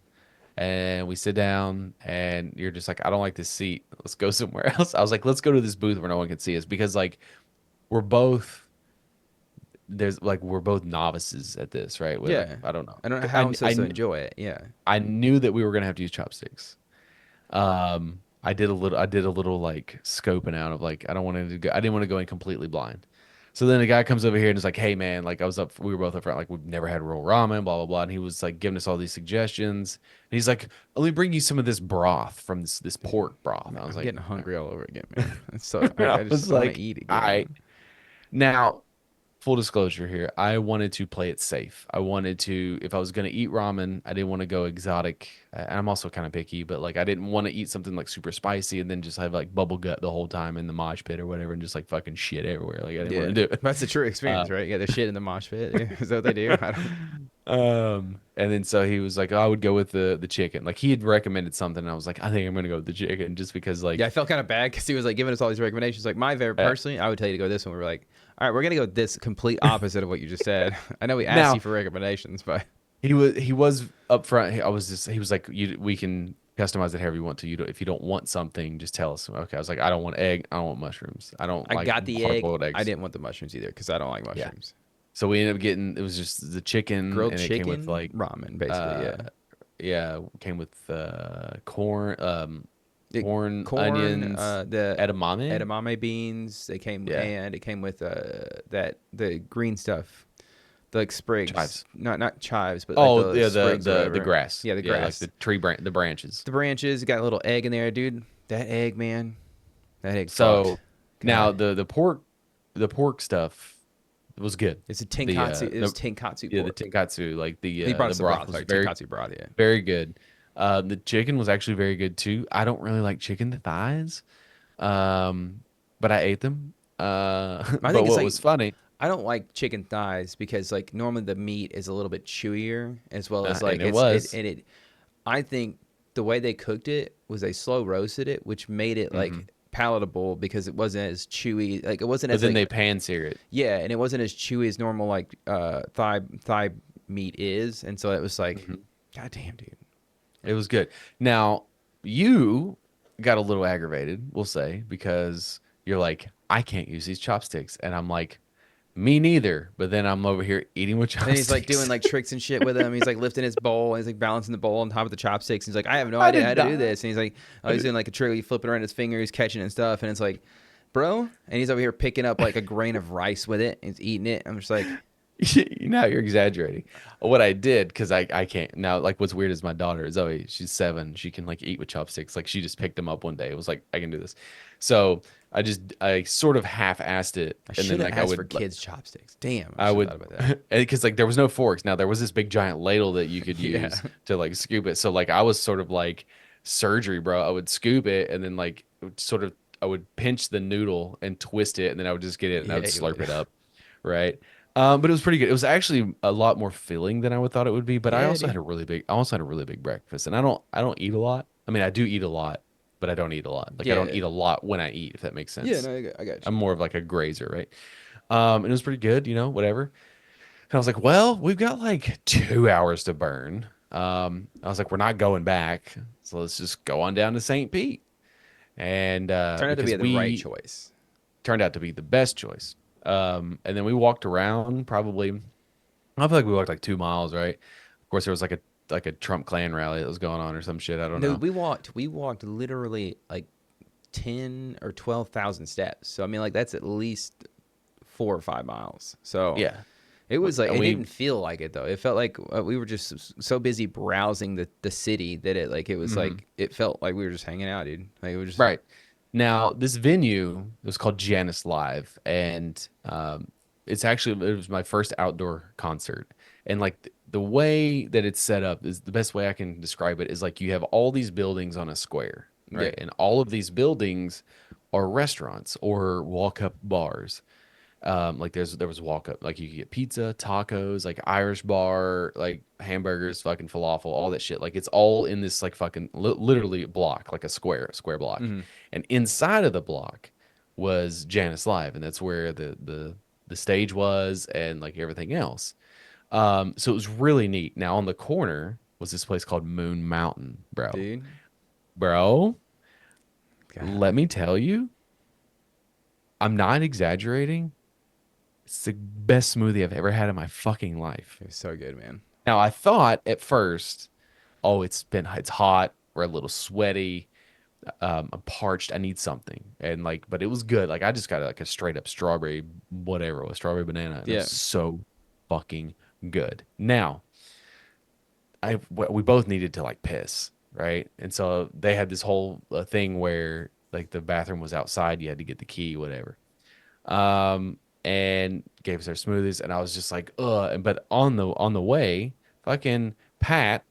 and we sit down, and you're just like, I don't like this seat. Let's go somewhere else. I was like, let's go to this booth where no one can see us because like we're both we're both novices at this, right? Yeah. I don't know. I don't know how I'm supposed to enjoy it. Yeah. I knew that we were gonna have to use chopsticks. I did a little like scoping out of like I didn't want to go in completely blind. So then a guy comes over here and is like, "Hey man, like we were both up front, like we've never had real ramen, blah blah blah." And he was like giving us all these suggestions. And he's like, "Let me bring you some of this broth from this pork broth." And I was I'm like, getting hungry all over again, man. So I I was just want like, to eat again. all right. Now, full disclosure here, I wanted to play it safe. I wanted to, if I was going to eat ramen, I didn't want to go exotic. And I'm also kind of picky, but like I didn't want to eat something like super spicy and then just have like bubble gut the whole time in the mosh pit or whatever and just like fucking shit everywhere. Like I didn't want to do it. That's the true experience, right? You got the shit in the mosh pit. Is that what they do? I don't... And then so he was like, oh, I would go with the chicken. Like he had recommended something, and I was like, I think I'm gonna go with the chicken just because like Yeah, I felt kind of bad because he was like giving us all these recommendations. Like my favorite, personally, I would tell you to go this one. We were like, all right, we're gonna go this complete opposite of what you just said. I know we asked Now- you for recommendations, but he was up front. He was like, we can customize it however you want to. If you don't want something, just tell us. Okay, I was like, I don't want egg. I don't want mushrooms. I don't. I like got the egg. hard-boiled eggs. I didn't want the mushrooms either because I don't like mushrooms. So we ended up getting, it was just the chicken, Grilled and chicken, it came with like ramen, basically. yeah, came with corn, Corn, onions, the edamame. beans. They came Yeah. and it came with the green stuff, the like sprigs, Chives. not chives, but Oh like yeah, sprigs or the whatever. grass. Yeah, the grass, like the tree the branches. the branches. You got a little egg in there, dude. That egg, man. That egg. So fucked. now God. the pork stuff was good. It's a tenkatsu. It was the- tenkatsu. Yeah, the pork. tenkatsu, like He brought the us the broth broth, was like very tenkatsu broth. Yeah. very good. The chicken was actually very good too. I don't really like chicken thighs, but I ate them. But think it's what like- was funny, I don't like chicken thighs because like normally the meat is a little bit chewier as well as like and it was. I think the way they cooked it was they slow roasted it, which made it like palatable because it wasn't as chewy. Like it wasn't but as then like, they pan sear it. yeah, and it wasn't as chewy as normal like thigh meat is, and so it was like, god damn, dude. It was good. Now you got a little aggravated, we'll say, because you're like, I can't use these chopsticks, and I'm like, me neither. But then I'm over here eating with chopsticks. And he's like doing like tricks and shit with him. He's like lifting his bowl and he's like balancing the bowl on top of the chopsticks. He's like, I have no I idea did how to do not. this. And he's like, oh, he's doing like a trick. He's flipping around his fingers, catching it and stuff. And it's like, bro. And he's over here picking up like a grain of rice with it. And he's eating it. I'm just like, Now you're exaggerating. What I did, because I can't now. Like what's weird is my daughter Zoe. She's 7. She can like eat with chopsticks. Like she just picked them up one day. It was like I can do this. So I sort of half-assed it, I and should then have like asked for kids' chopsticks. Damn, I I should have would thought about that. because like there was no forks. Now there was this big giant ladle that you could Yeah. use to like scoop it. So like I was sort of like surgery, bro. I would scoop it and then like it would sort of I would pinch the noodle and twist it, and then I would just get it and I would Yeah, you slurp would. it up, right? But it was pretty good. It was actually a lot more filling than I would thought it would be. But Yeah, dude. I also had a really big breakfast, and I don't eat a lot. I mean, I do eat a lot, but I don't eat a lot. Like I don't Yeah. eat a lot when I eat, if that makes Yeah, sense. no, I got I'm you. more of like a grazer, right? And it was pretty good, whatever. And I was like, well, we've got like 2 hours to burn. I was like, we're not going back, so let's just go on down to St. Pete. And Turned out to be because the right we choice. turned out to be the best choice. And then we walked around probably, I feel like we walked like 2 miles, right? Of course, there was like a Trump Klan rally that was going on or some shit. I don't No, know. we walked literally like 10 or 12,000 steps. So I mean, like that's at least 4 or 5 miles. So Yeah. it was like And it we, didn't feel like it though. It felt like we were just so busy browsing the city that it was mhm. like it felt like we were just hanging out, dude. Like it was just Right. Now, this venue was called Janus Live, and it was my first outdoor concert. And like the way that it's set up is the best way I can describe it is like you have all these buildings on a square, yeah, right? And all of these buildings are restaurants or walk-up bars. Like there was walk up, like you could get pizza, tacos, like Irish bar, like hamburgers, fucking falafel, all that shit. Like it's all in this like fucking literally block, like a square block. hmm And inside of the block was Janice Live, and that's where the stage was and like everything else. So it was really neat. Now on the corner was this place called Moon Mountain, bro. dude. Bro, God, let me tell you, I'm not exaggerating. It's the best smoothie I've ever had in my fucking life. it was so good, man. Now I thought at first, oh, it's hot, we're a little sweaty, I'm parched, I need something, and like, but it was good. Like I just got like a straight up strawberry, whatever it was, strawberry banana, and it Yeah, was so fucking good. Now we both needed to like piss, right? And so they had this whole thing where like the bathroom was outside, you had to get the key, whatever. And gave us our smoothies, and I was just like, ugh. But on the way, fucking Pat,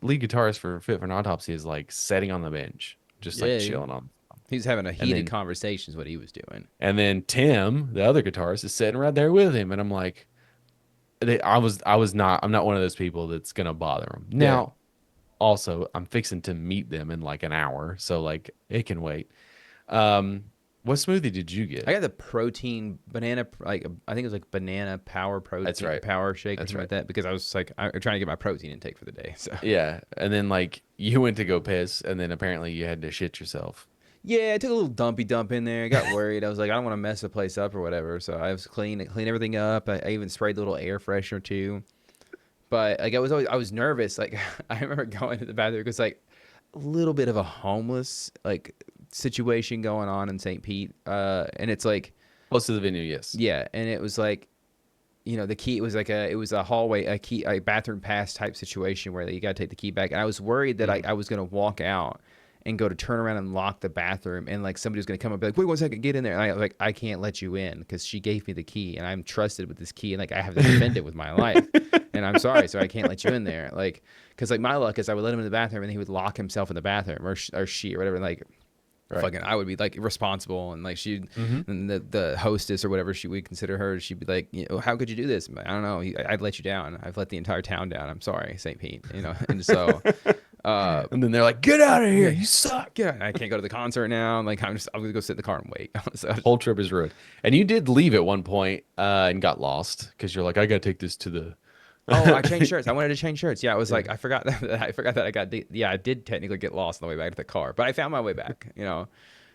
lead guitarist for Fit for an Autopsy, is like sitting on the bench, just like yeah. chilling on. He was having a And heated then conversation. Is what he was doing. Tim, the other guitarist, is sitting right there with him, and I'm like, I'm not one of those people that's gonna bother him. Yeah. Now, also, I'm fixing to meet them in like an hour, so like it can wait. Um, what smoothie did you I get? got the protein banana, like I think it was like banana power That's protein right. power shake or That's something right. like that because I was like I'm trying to get my protein intake for the day. So Yeah, and then like you went to go piss, and then apparently you had to shit yourself. yeah, I took a little dumpy dump in there. I got worried. I was like, I don't want to mess the place up or whatever. So I was clean everything up. I even sprayed the little air freshener too. But like I was nervous. Like I remember going to the bathroom because like a little bit of a homeless like situation going on in St. Pete. And it's like Close to the venue, yes. yeah, and it was like the key it was a hallway a bathroom pass type situation where you got to take the key back, and I was worried that Mhm. I was going to walk out and go to turn around and lock the bathroom, and like somebody was going to come up and be like, wait 1 second, get in there, and I was like, I can't let you in because she gave me the key and I'm trusted with this key and like I have to defend it with my life, and I'm sorry, so I can't let you in there, like because like my luck is I would let him in the bathroom and he would lock himself in the bathroom or she or whatever, like Right. fucking I would be like responsible, and like she Hmm. and the hostess or whatever she we consider her, she'd be like, how could you do this? I don't know, I'd let you down, I've let the entire town down, I'm sorry, St. Pete, and so And then they're like, "Get out of here! yeah, You suck." yeah, I can't go to the concert now, I'm like I'm gonna go sit in the car and wait. So Whole trip is ruined. And you did leave at one point and got lost because you're like, "I gotta take this to the." oh, I changed shirts, I wanted to change shirts, yeah, I was Yeah. like I forgot that I did technically get lost on the way back to the car, but I found my way back. And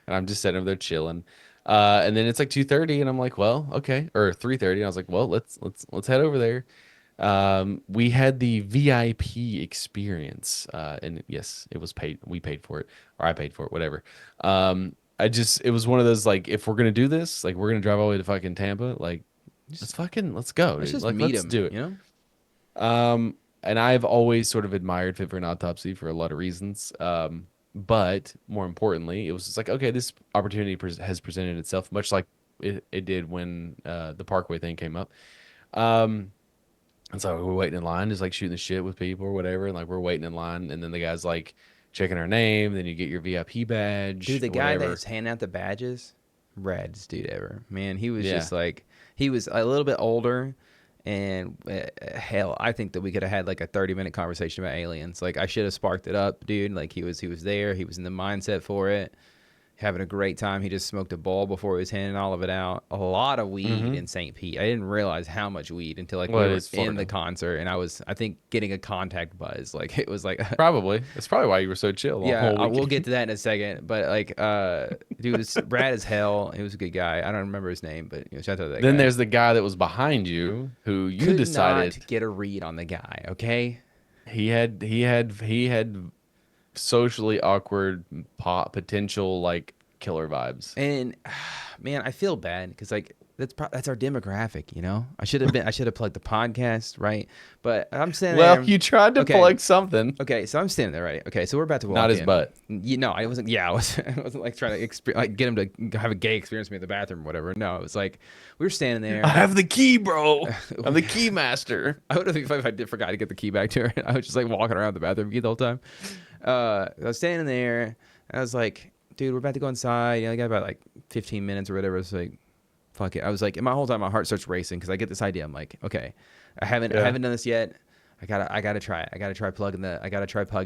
I'm just sitting over there chilling. And then it's like 2:30, and I'm like, "Well, okay," or 3:30. And I was like, "Well, let's head over there." We had the VIP experience, and yes, it was paid. We paid for it, or I paid for it, whatever. It was one of those like, if we're gonna do this, like, we're gonna drive all the way to fucking Tampa, like, let's go, let's dude. just Like, meet let's him, do it. And I've always sort of admired Fit for an Autopsy for a lot of reasons. But more importantly, it was just like, okay, this opportunity has presented itself, much like it did when the Parkway thing came up. Um, and so we're waiting in line, just like shooting the shit with people or whatever. And like we're waiting in line, and then the guy's like checking our name. Then you get your VIP Dude, badge, the or guy whatever. that's handing out the badges, raddest dude ever. Man, he was Yeah. just like, he was a little bit older, and hell, I think that we could have had like a 30-minute conversation about aliens. Like, I should have sparked it up, dude. Like, he was there, he was in the mindset for it, having a great time. He just smoked a bowl before he was handing all of it out. A lot of weed Mm-hmm. in St. Pete. I didn't realize how much weed until like Well, we it were is in the Florida. concert, and I think, getting a contact buzz. Like, it was like, Probably. That's probably why you were so chill all yeah, whole we'll get weekend. to that in a second. But like, dude was rad as hell. He was a good guy. I don't remember his name, but shout out to that Then guy. there's the guy that was behind you, who you Could decided not get a read on the guy. Okay. he had socially awkward potential like killer vibes. And man, I feel bad because like that's our demographic, you know. I should have plugged the podcast, right? But I'm standing Well, there. you tried to Okay, plug something. okay, so I'm standing there, right? Okay, so we're about to Not walk his in. butt. You know, I wasn't. Yeah, I was. I wasn't like trying to like get him to have a gay experience with me in the bathroom or whatever. No, it was like we were standing I there. have the key, bro. I'm the key master. I would have if I did forgot to get the key back to her. I was just like walking around the bathroom key the whole time. I was standing there. And I was like, dude, we're about to go inside. You know, I got about like 15 minutes or whatever. It's like, fuck it. I was like, and my whole time my heart starts racing because I get this idea. I'm like, okay, I haven't done this yet. I gotta try it. I gotta try plugging.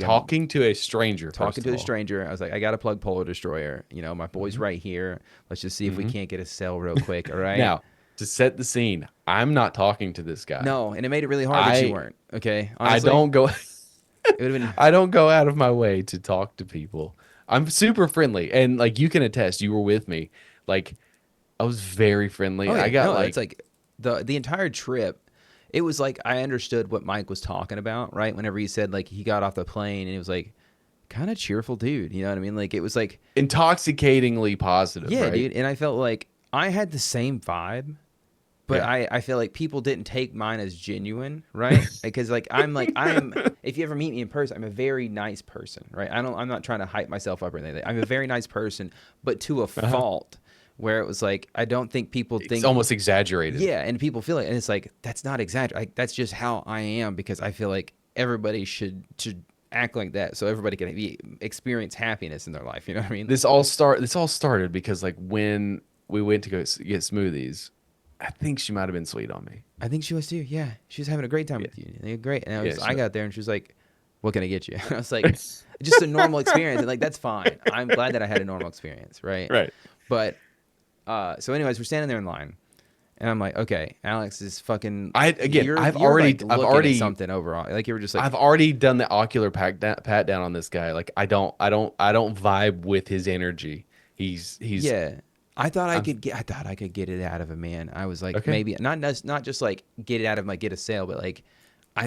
Talking to a stranger. Talking First to of a all. stranger. I was like, I gotta plug Polar Destroyer. You know, my boy's right here. Let's just see if we can't get a cell real quick. All right. Now, to set the scene, I'm not talking to this guy. No, and it made it really hard that you weren't. Okay. I Honestly, don't go. it would have been. I don't go out of my way to talk to people. I'm super friendly, and like you can attest, you were with me. Like I was very friendly. Oh yeah, I got no, like, it's like the entire trip. It was like I understood what Mike was talking about, right? Whenever he said like he got off the plane and it was like kind of cheerful dude, you know what I mean? Like it was like intoxicatingly positive. yeah, right? dude. And I felt like I had the same vibe, but Yeah. I feel like people didn't take mine as genuine, right? Because like I'm if you ever meet me in person, I'm a very nice person, right? I'm not trying to hype myself up or anything. I'm a very nice person, but to a fault where it was like I don't think people It's think almost exaggerated. yeah, and people feel it, and it's like that's not exaggerated. Like, that's just how I am because I feel like everybody should act like that so everybody can experience happiness in their life. You know what I mean? This all started because like when we went to go get smoothies, I think she might have been sweet on me. I think she was too. Yeah, she was having a great time with you. They were great, and Yeah, I got there and she was like, "What can I get you?" I was like, "Just a normal experience." And like that's fine. I'm glad that I had a normal experience, right? Right. But so anyways, we're standing there in line. And I'm like, okay, Alex is fucking. I've you're already like looking at something overall. Like you were just like, I've already done the ocular pat down on this guy. Like I don't vibe with his energy. He's yeah. I thought I could get it out of a man. I was like, Okay. maybe not just like get it out of him, like get a sale, but like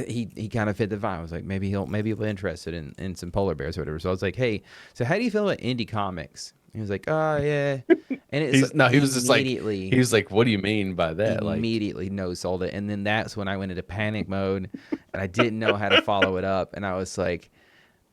he kind of fit the vibe. I was like, maybe he'll be interested in some polar bears or whatever. So I was like, hey, so how do you feel about indie comics? He was like, oh yeah, and it's he was just like immediately he was like, what do you mean by that? Like immediately no sold it, and then that's when I went into panic mode, and I didn't know how to follow it up, and I was like.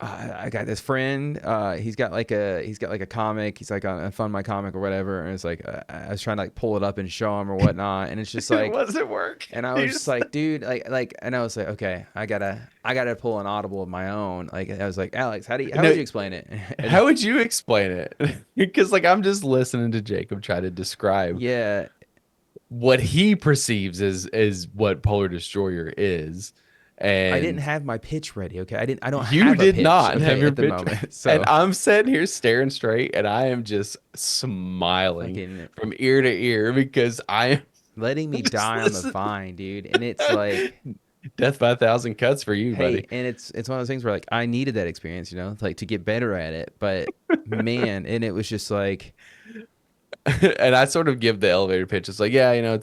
I got this friend. He's got like a comic. He's like on Fund My Comic or whatever. And it's like I was trying to like pull it up and show him or whatnot. And it's just like it wasn't work. and I was just like, dude, and I was like, okay, I gotta pull an audible of my own. Like I was like, Alex, how would you explain it? How would you explain it? Because like I'm just listening to Jacob try to describe Yeah, what he perceives as what Polar Destroyer is. And I didn't have my pitch ready. Okay, I don't. you have a did pitch, not okay, have your at the pitch. moment. So And I'm sitting here staring straight, and I am just smiling Fucking- from ear to ear because I am letting me Just die on the listen. vine, dude. And it's like. death by 1,000 cuts for you, Hey, buddy. and it's one of those things where like I needed that experience, you know, like to get better at it. But man, and it was just like, And I sort of give the elevator pitch. It's like, yeah, you know,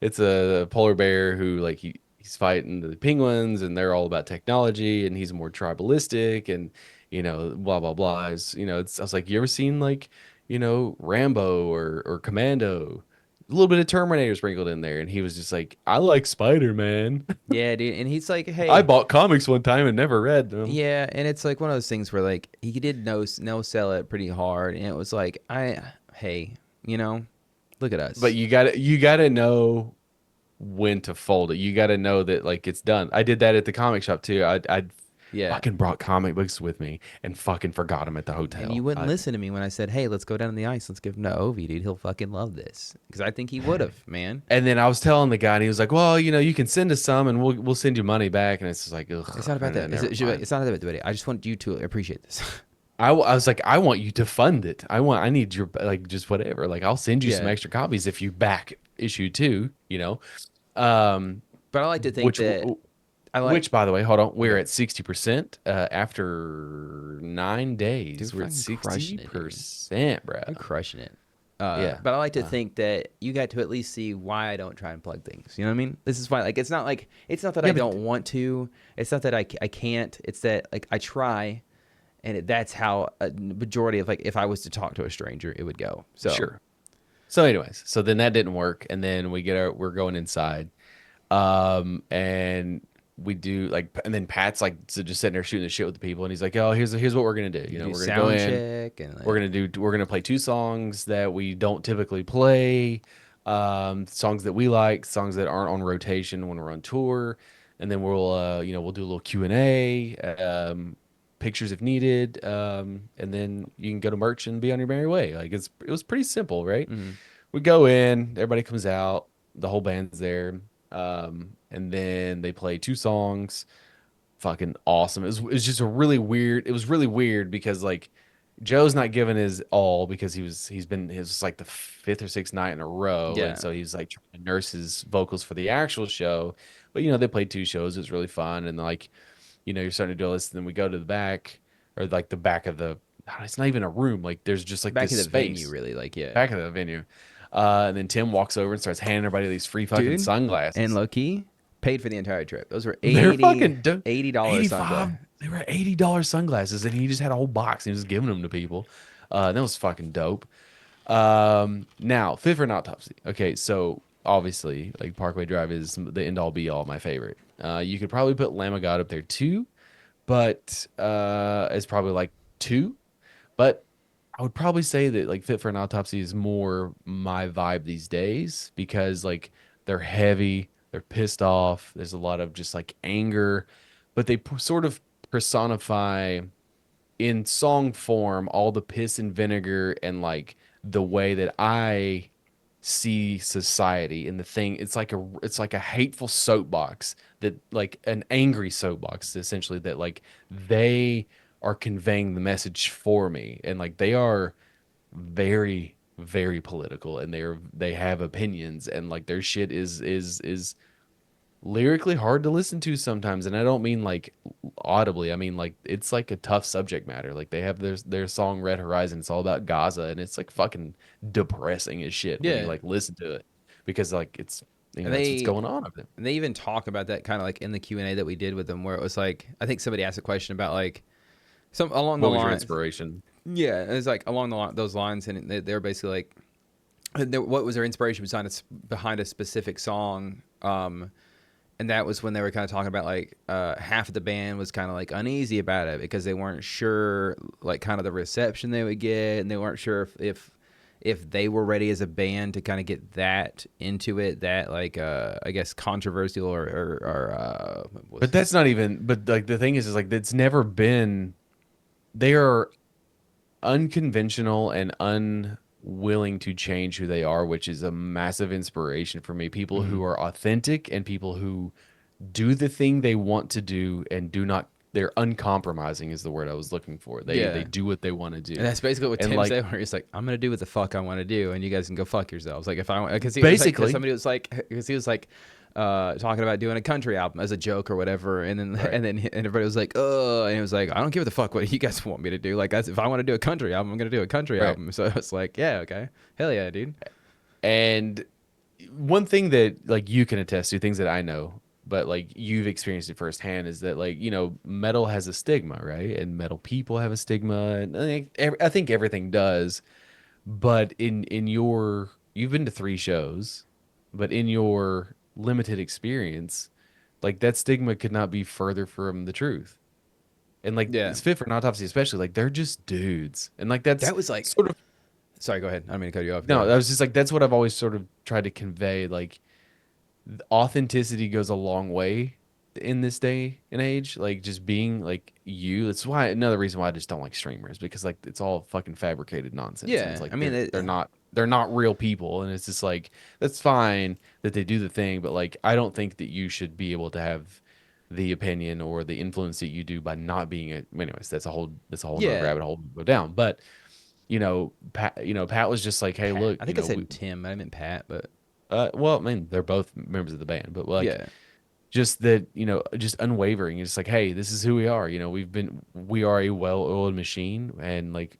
it's a polar bear who like he's fighting the penguins, and they're all about technology, and he's more tribalistic, and you know, blah blah blah. I was like, you ever seen like, you know, Rambo or Commando? a little bit of Terminator sprinkled in there, and he was just like, I like Spider-Man. Yeah, dude. And he's like, I hey, bought comics one time and never read them. yeah, and it's like one of those things where like he did no sell it pretty hard, and it was like hey, you know, look at But us. you gotta know when to fold it. You gotta know that like it's done. I did that at the comic shop too. I Yeah. fucking brought comic books with me and fucking forgot them at the And you hotel. wouldn't listen to me when I said, "Hey, let's go down on the ice. Let's give him to Ovi, dude. He'll fucking love this." Because I think he would have, man. And then I was telling the guy, and he was like, "Well, you can send us some, and we'll send you money back." And it's just like, It's ugh, not about that. never mind. It's not about that. I just want you to appreciate this. I was like, I want you to fund it. I need your like just whatever. Like I'll send you some Yeah. extra copies if you back issue 2. Um, But I like to think which that I like. which by the way, hold on, we're Okay. at 60% after 9 days. Dude, We're at fucking crushing it, dude. 60%, bro. You're crushing it. Yeah. But I like to think that you got to at least see why I don't try and plug things. You know what I mean? This is why. Like, it's not that Yeah, I but don't want to. It's not that I can't. It's that like I try, and that's how a majority of like if I was to talk to a stranger, it would go. So sure. So, anyways, so then that didn't work, and then we're going inside, and we do like, and then Pat's like just sitting there shooting the shit with the people, and he's like, "Oh, here's what we're gonna do. you do We're gonna go sound in, check and like, we're gonna play 2 songs that we don't typically play, songs that we like, songs that aren't on rotation when we're on tour, and then we'll do a little Q&A, pictures if needed, and then you can go to merch and be on your merry way. Like it was pretty simple, right? mhm. We go in, everybody comes out, the whole band's there, and then they play 2 songs. Fucking awesome. It was just a really weird. It was really weird because like Joe's not giving his all because his like the 5th or 6th night in a row, and Yeah. so he's like trying to nurse his vocals for the actual show. But they played 2 shows. It was really fun, and like you're starting to do this. And then we go to the back, or like the back of the. It's not even a room. Like there's just like Back this to the venue, space really, like yeah, back of the venue. And then Tim walks over and starts handing everybody these free fucking dude. And sunglasses. low key paid for the entire trip. Those were They're 80 fucking $80 85. sunglasses. They were $80 sunglasses, and he just had a whole box and he was giving them to people. That was fucking dope. Now, Fit for an Autopsy. Okay, so obviously, like Parkway Drive is the end all be all, my favorite. You could probably put Lamb of God up there too, but it's probably like 2. But I would probably say that like Fit for an Autopsy is more my vibe these days because like they're heavy, they're pissed off. There's a lot of just like anger, but they sort of personify in song form all the piss and vinegar and like the way that I see society and the thing. It's like a hateful soapbox, that like an angry soapbox essentially, that like they are conveying the message for me, and like they are very very political, and they have opinions, and like their shit is lyrically hard to listen to sometimes. And I don't mean like audibly, I mean like it's like a tough subject matter. Like they have their song Red Horizon. It's all about Gaza, and it's like fucking depressing as shit when you Yeah. like listen to it, because like it's And that's what's they going on with it. and they even talk about that kind of like in the Q&A that we did with them, where it was like I think somebody asked a question about like some along the What was your lines. inspiration? Yeah, it was like along those lines, and they're basically like, what was their inspiration behind a specific song? And that was when they were kind of talking about like half of the band was kind of like uneasy about it because they weren't sure like kind of the reception they would get, and they weren't sure if they were ready as a band to kind of get that into it, that like I guess controversial or But that's not even. But like the thing is like it's never been. They are unconventional and unwilling to change who they are, which is a massive inspiration for me. People who are authentic and people who do the thing they want to do and do not. They're uncompromising is the word I was looking for. They do what they want to do. And that's basically what And Tim like said, where he's like, "I'm gonna do what the fuck I want to do, and you guys can go fuck yourselves." Like if I want, because Basically. because he was like talking about doing a country album as a joke or whatever, and then Right. and everybody was like, "Oh," and he was like, "I don't give a fuck what you guys want me to do. Like that's, if I want to do a country album, I'm gonna do a country Right. album." So it's like, yeah, okay, hell yeah, dude. And one thing that like you can attest to, things that I know, but like you've experienced it firsthand, is that like metal has a stigma, right? And metal people have a stigma, and I think everything does. But in your you've been to 3 shows, but in your limited experience, like that stigma could not be further from the truth. And like Yeah. it's fit for an autopsy, especially like they're just dudes, and like that's That was like, sort of sorry, go ahead. I don't mean to cut you off. Go no, ahead. that was just like that's what I've always sort of tried to convey. Like authenticity goes a long way in this day and age. Like just being like you. That's why another reason why I just don't like streamers because like it's all fucking fabricated nonsense, and it's Yeah. like I mean, they're not real people, and it's just like that's fine that they do the thing, but like I don't think that you should be able to have the opinion or the influence that you do by not being a. Anyways, that's a whole nother yeah. rabbit hole to go down, but. Pat was just like, "Hey, Pat. look, I think I said Tim. I meant Pat, but well, I mean, they're both members of the band, but like, yeah. just that, just unwavering. It's like, hey, this is who we are. We are a well-oiled machine, and like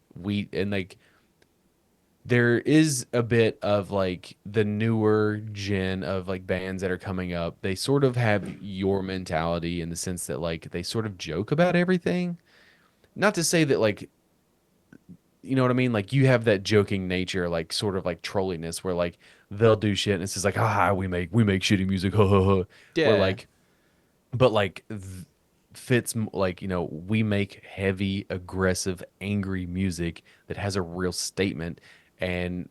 there is a bit of like the newer gen of like bands that are coming up. They sort of have your mentality in the sense that like they sort of joke about everything. Not to say that like you know what I mean? Like you have that joking nature, like sort of like trolliness, where like they'll do shit and it's just like, we make shitty music, ha ha ha. Where Yeah. like, but like fits like we make heavy, aggressive, angry music that has a real statement, and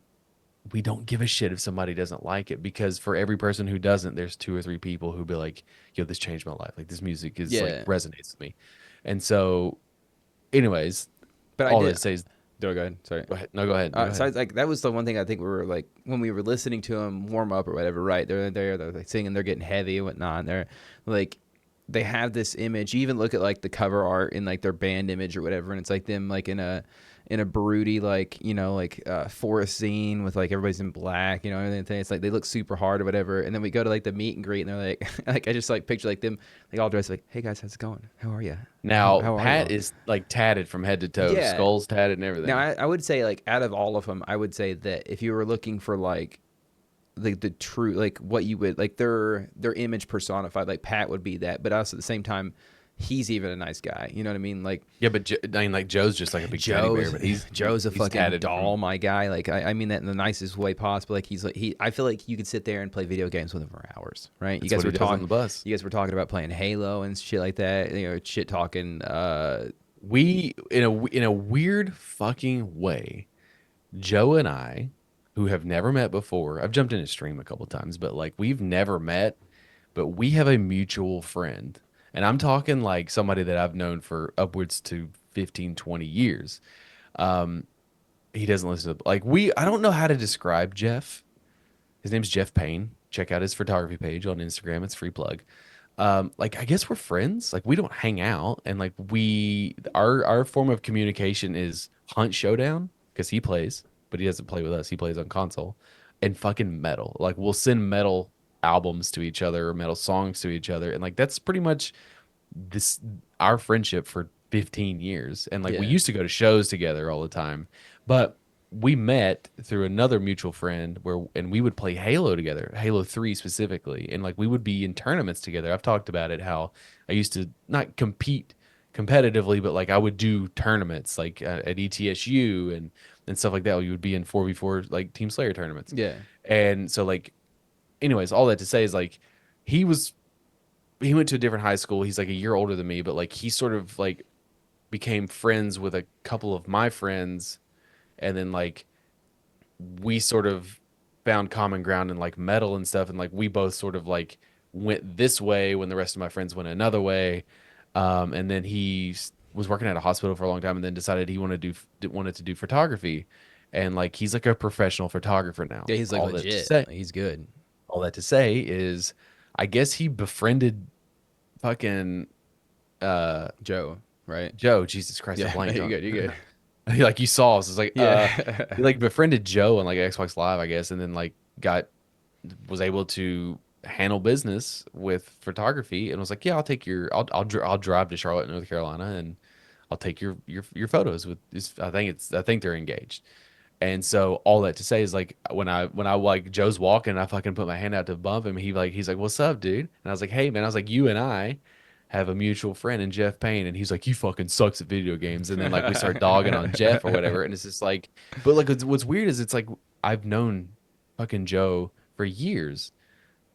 we don't give a shit if somebody doesn't like it because for every person who doesn't, there's 2 or 3 people who be like, yo, this changed my life. Like this music is like Yeah. resonates with me, and so, anyways, But I all did. that says. Go ahead. Sorry. Go ahead. No, go ahead. Go So I ahead. was like that was the one thing I think we were like when we were listening to them warm up or whatever. Right? They're like singing. They're getting heavy and whatnot. And they're like they have this image. You even look at like the cover art in like their band image or whatever, and it's like them like in a broody like forest scene with like everybody's in black, everything. It's like they look super hard or whatever. And then we go to like the meet and greet, and they're like like I just like picture like them like all dressed like, hey guys, how's it going? How are you? Now, How are Pat y'all? is like tatted from head to toe, Yeah. skulls tatted and Now, everything. I would say, like, out of all of them, I would say that if you were looking for, like, the true, like, what you would, like, their image personified, like, Pat would be that. But also at the same time, he's even a nice guy. You know what I mean? Like, Yeah, but I mean, like Joe's just like a big teddy bear, but Joe's a he's fucking tatted doll, from. my guy. Like, I mean that in the nicest way possible. Like, I feel like you could sit there and play video games with him for hours, right? That's what he does on the bus. You guys were talking about playing Halo and shit like that, shit talking, We in a weird fucking way, Joe and I, who have never met before, I've jumped in his stream a couple times, but like we've never met, but we have a mutual friend. And I'm talking like somebody that I've known for upwards to 15, 20 years. Um, he doesn't listen to like I don't know how to describe Jeff. His name's Jeff Payne. Check out his photography page on Instagram. It's free plug. Like I guess we're friends. Like we don't hang out, and like our form of communication is Hunt Showdown because he plays, but he doesn't play with us. He plays on console, and fucking metal. Like we'll send metal albums to each other or metal songs to each other, and like that's pretty much this our friendship for 15 years. And like we yeah, used to go to shows together all the time, but we met through another mutual friend and we would play Halo together, Halo 3 specifically, and like we would be in tournaments together. I've talked about it how I used to not compete competitively, but like I would do tournaments like at ETSU and stuff like that. We would be in 4v4 like Team Slayer tournaments. yeah, And so like anyways, all that to say is like he was he went to a different high school. He's like a year older than me, but like he sort of like became friends with a couple of my friends, and then like we sort of found common ground in like metal and stuff, and like we both sort of like went this way when the rest of my friends went another way. And then was working at a hospital for a long time, and then decided he wanted to do photography, and like he's like a professional photographer now. yeah. He's like legit. Like, he's good. All that to say is, I guess he befriended fucking Joe, right? Joe. Jesus Christ, I Yeah, blanked you on. good. You good. Like you saw us. It's like Yeah, he like befriended Joe on like Xbox Live, I guess, and then like was able to handle business with photography and was like, yeah, I'll drive to Charlotte, North Carolina, and I'll take your photos with this. I think they're engaged. And so all that to say is like when I like Joe's walking and I fucking put my hand out to bump him, he's like, what's up, dude? And I was like, hey man, I was like, you and I have a mutual friend in Jeff Payne, and he's like, he fucking sucks at video games. And then like we start dogging on Jeff or whatever, and it's just like, but like what's weird is it's like I've known fucking Joe for years,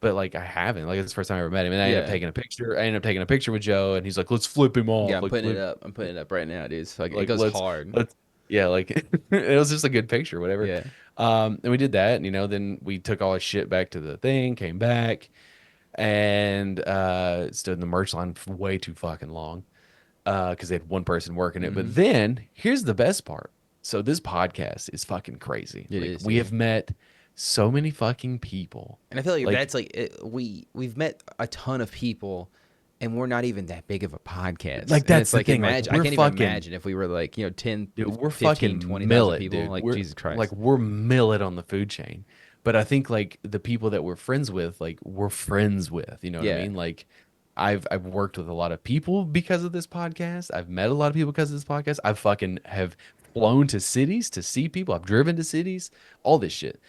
but like I haven't. Like it's the first time I ever met him, and I ended up Yeah. taking a picture. I ended up taking a picture with Joe, and he's like, "Let's flip him Yeah, off, I'm like putting it flip, up. I'm putting it up right now, dude. It's like it like goes hard. let's yeah, like it was just a good picture, whatever." Yeah. And we did that, and then we took all his shit back to the thing, came back, and stood in the merch line for way too fucking long because they had one person working it. But Mm-hmm. then here's the best part. So this podcast is fucking crazy. It Like is, we have dude. met so many fucking people. And I feel like Like that's like we've met a ton of people, and we're not even that big of a podcast. And that's it's the like thing. Like imagine I we're can't even fucking imagine if we were like 10, dude, we're 15, fucking 20,000 millet, people. dude. Like We're Jesus like Christ. we're millet on the food chain. But I think like the people that we're friends with, like we're friends with, you know what I Yeah. mean? Like I've worked with a lot of people because of this podcast. I've met a lot of people because of this podcast. I fucking have flown to cities to see people. I've driven to cities, all this shit.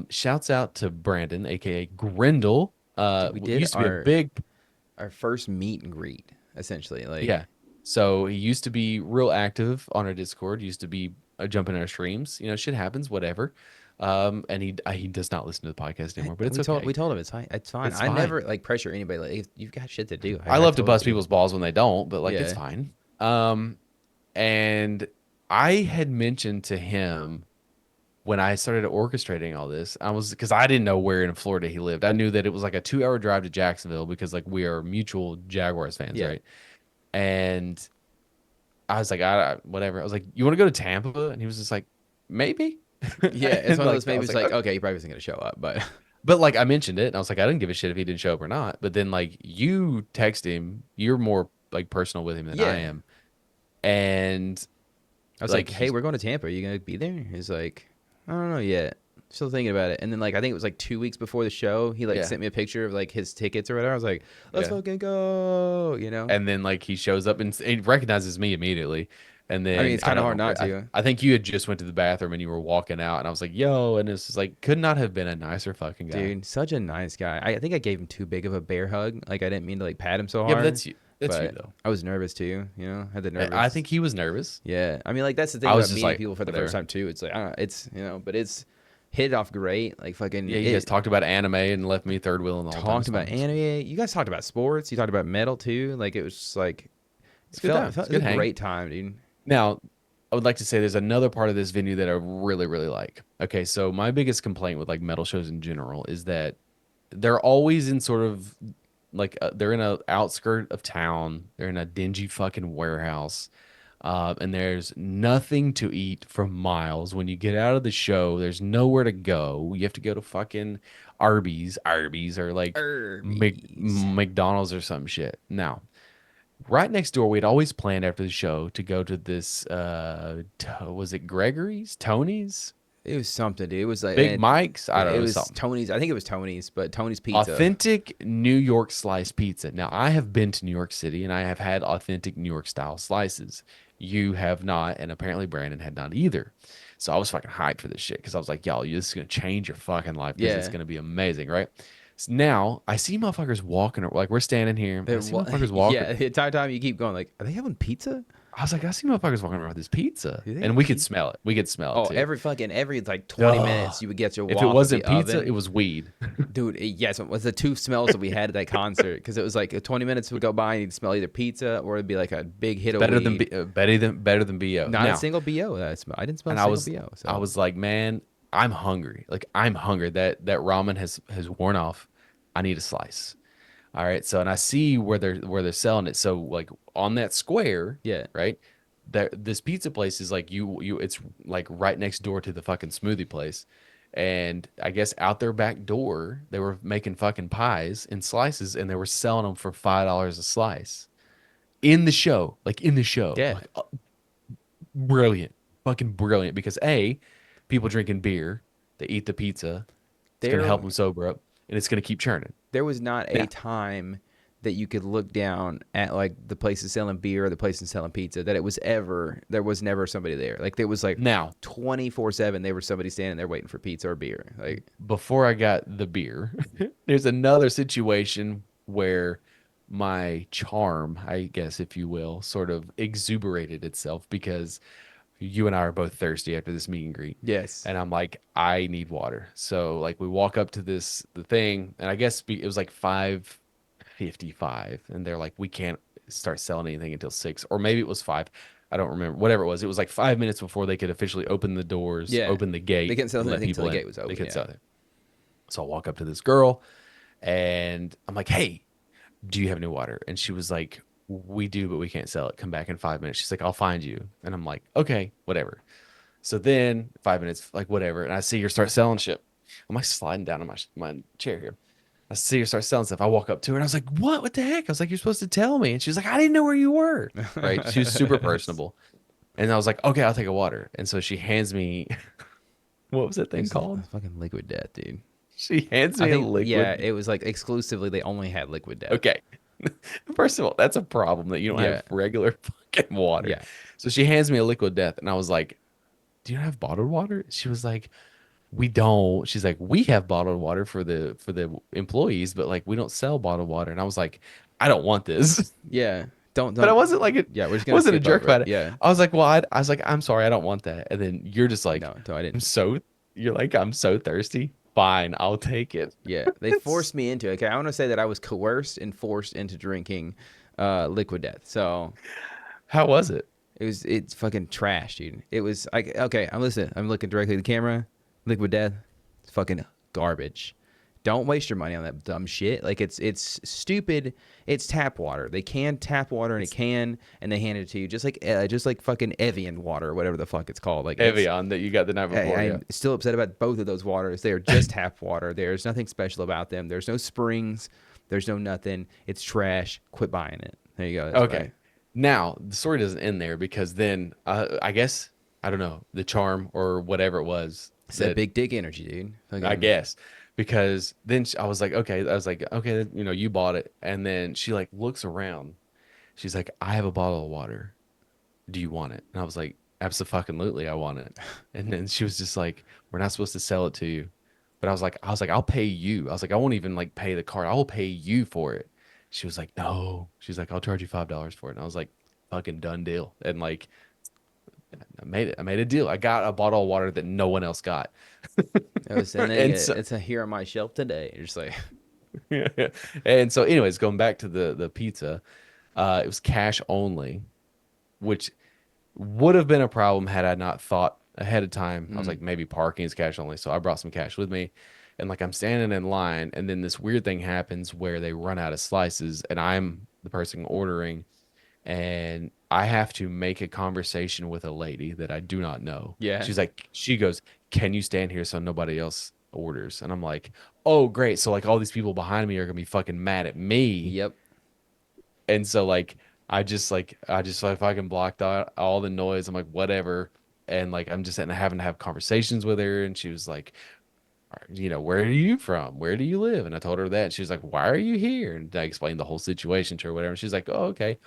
Shouts out to Brandon, aka Grindle. Dude, we did Used to be a big our first meet and greet essentially. Like yeah. So he used to be real active on our Discord. Used to be jumping in our streams. Shit happens, whatever. And he does not listen to the podcast anymore, but it's we okay. told him it's fine. It's fine. It's I fine. never like pressure anybody. Like if you've got shit to do. I I love to told bust you. people's balls when they don't, but like it's Yeah. fine. And I had mentioned to him when I started orchestrating all this, I was because I didn't know where in Florida he lived. I knew that it was like a 2 hour drive to Jacksonville because like we are mutual Jaguars fans, Yeah. right? And I was like, whatever. I was like, you want to go to Tampa? And he was just like, maybe. Yeah, it's And one of those I maybe was it's like, "Okay." okay, he probably isn't gonna show up, but But like I mentioned it, and I was like, I didn't give a shit if he didn't show up or not. But then like you text him, you're more like personal with him than I yeah. am, and I was like like, hey, he's we're going to Tampa. Are you gonna be there? He's like, I don't know yet. Still thinking about it. And then like I think it was like 2 weeks before the show, he like yeah, sent me a picture of like his tickets or whatever. I was like, let's yeah. fucking go. And then like he shows up and he recognizes me immediately. And I mean, then it's I kind of don't hard know not where to. I think you had just went to the bathroom and you were walking out, and I was like, "Yo," and it's just like could not have been a nicer fucking guy. Dude, such a nice guy. I think I gave him too big of a bear hug. Like I didn't mean to like pat him so Yeah, but hard. that's you. That's you But though. I was nervous too. Had the nervous. I think he was nervous. Yeah, I mean, like that's the thing I was about just meeting like, people for the whatever. first time too. It's like I don't know, it's but it's hit it off great. Like fucking Yeah, you guys it talked about anime and left me third wheel in the whole time. talked about anime. You guys talked about sports. You talked about metal too. Like it was just like It's it a good time. it felt It's a it was good a hang. great time, dude. Now, I would like to say there's another part of this venue that I really, really like. Okay, so my biggest complaint with like metal shows in general is that they're always in sort of like they're in a outskirt of town. They're in a dingy fucking warehouse. And there's nothing to eat for miles. When you get out of the show, there's nowhere to go. You have to go to fucking Arby's, or like Arby's. McDonald's or some shit. Now, right next door, we'd always planned after the show to go to this. Was it Gregory's, Tony's, It was something, dude. It was like Big Mike's? I yeah, don't know. it It was was something. Tony's. I think it was Tony's, but Tony's Pizza. Authentic New York slice pizza. Now, I have been to New York City and I have had authentic New York style slices. You have not, and apparently Brandon had not either. So I was fucking hyped for this shit because I was like, y'all, this is gonna change your fucking life because it's Yeah. gonna be amazing, right? So now I see motherfuckers walking, like we're standing here. I They're see motherfuckers walking. yeah, the entire time you keep going like, are they having pizza? I was like, I see motherfuckers walking around with this pizza, Do they and have we could pizza? smell it. We could smell Oh, it too. every like 20 Ugh. minutes you would get your If waft it of wasn't the pizza, oven. it was weed. Dude, yes, it was the two smells that we had at that concert because it was like 20 minutes would go by and you'd smell either pizza or it'd be like a big hit of better weed. than better than bo. Not Now, a single bo that I smelled. I didn't smell and a I single was bo. So. I was like, man, I'm hungry. Like I'm hungry. That ramen has worn off. I need a slice. All right. So and I see where they're selling it. So like on that square, yeah, right? This pizza place is like it's like right next door to the fucking smoothie place. And I guess out their back door, they were making fucking pies in slices and they were selling them for $5 a slice in the show. Like in the show. yeah. Like, brilliant. Fucking brilliant. Because A, people drinking beer, they eat the pizza. It's going to help them sober up and it's going to keep churning. There was not a Yeah. time that you could look down at like the places selling beer or the places selling pizza that there was never somebody there. Like there was like Now, 24/7 there was somebody standing there waiting for pizza or beer. Like before I got the beer, there's another situation where my charm, I guess, if you will, sort of exuberated itself because you and I are both thirsty after this meet and greet. Yes. And I'm like, I need water. So like we walk up to the thing, and I guess it was like 5:55, and they're like, we can't start selling anything until 6, or maybe it was 5. I don't remember. Whatever it was like 5 minutes before they could officially open the doors, Yeah. open the They gate, couldn't sell and let anything until people the in. gate was They open. could Yeah. sell it. So I walk up to this girl, and I'm like, hey, do you have any water? And she was like, we do, but we can't sell it. Come back in 5 minutes. She's like, I'll find you. And I'm like, okay, whatever. So then 5 minutes, like whatever. And I see her start selling shit. I'm like sliding down on my chair here. I see her start selling stuff. I walk up to her and I was like, what the heck? I was like, you're supposed to tell me. And she was like, I didn't know where you were. Right. She was super personable. And I was like, okay, I'll take a water. And so she hands me, what was that thing called? Fucking liquid death, dude. She hands me I a think, liquid. yeah, it was like exclusively they only had liquid death. Okay. First of all, that's a problem that you don't Yeah. have regular fucking water. Yeah. So she hands me a liquid death, and I was like, "Do you have bottled water?" She was like, "We don't." She's like, "We have bottled water for the employees, but like we don't sell bottled water." And I was like, "I don't want this." Yeah. Don't. But I wasn't like Yeah, we're just I gonna wasn't a skip jerk over it. about it. Yeah. I was like, "Well, I was like, I'm sorry, I don't want that." And then you're just like, No, I "I'm didn't. so." You're like, "I'm so thirsty." Fine, I'll take it. Yeah, they forced me into it. Okay, I want to say that I was coerced and forced into drinking liquid death. So How was it? it's fucking trash, dude. It was like, okay, I'm listening. I'm looking directly at the camera. Liquid death, it's fucking garbage. Don't waste your money on that dumb shit. Like it's stupid. It's tap water. They can tap water in a can and they hand it to you just like fucking Evian water or whatever the fuck it's called. Like Evian that you got the night before. I'm still upset about both of those waters. They are just tap water. There's nothing special about them. There's no springs. There's no nothing. It's trash. Quit buying it. There you go. That's Okay. right. Now the story doesn't end there because then I guess I don't know the charm or whatever it was. It's that big dick energy, dude. I Fucking- guess because then I was like, okay, you bought it, and then she like looks around. She's like, I have a bottle of water. Do you want it? And I was like, absolutely, I want it. And then she was just like, we're not supposed to sell it to you. But I was like, I'll pay you. I was like, I won't even like pay the card. I will pay you for it. She was like, no. She's like, I'll charge you $5 for it. And I was like, fucking done deal. And like, I made it. I made a deal. I got a bottle of water that no one else got. It's a here on my shelf today. You're just like, Yeah. And so, anyways, going back to the pizza, it was cash only, which would have been a problem had I not thought ahead of time. I was like, maybe parking is cash only. So I brought some cash with me. And like I'm standing in line, and then this weird thing happens where they run out of slices, and I'm the person ordering, and I have to make a conversation with a lady that I do not know. Yeah. She goes, can you stand here so nobody else orders? And I'm like, oh, great. So like all these people behind me are gonna be fucking mad at me. yep. And so like I just like fucking blocked out all the noise. I'm like, whatever. And like I'm just having to have conversations with her, and she was like, where are you from? Where do you live? And I told her that. And she was like, why are you here? And I explained the whole situation to her, whatever. And she's like, oh, okay,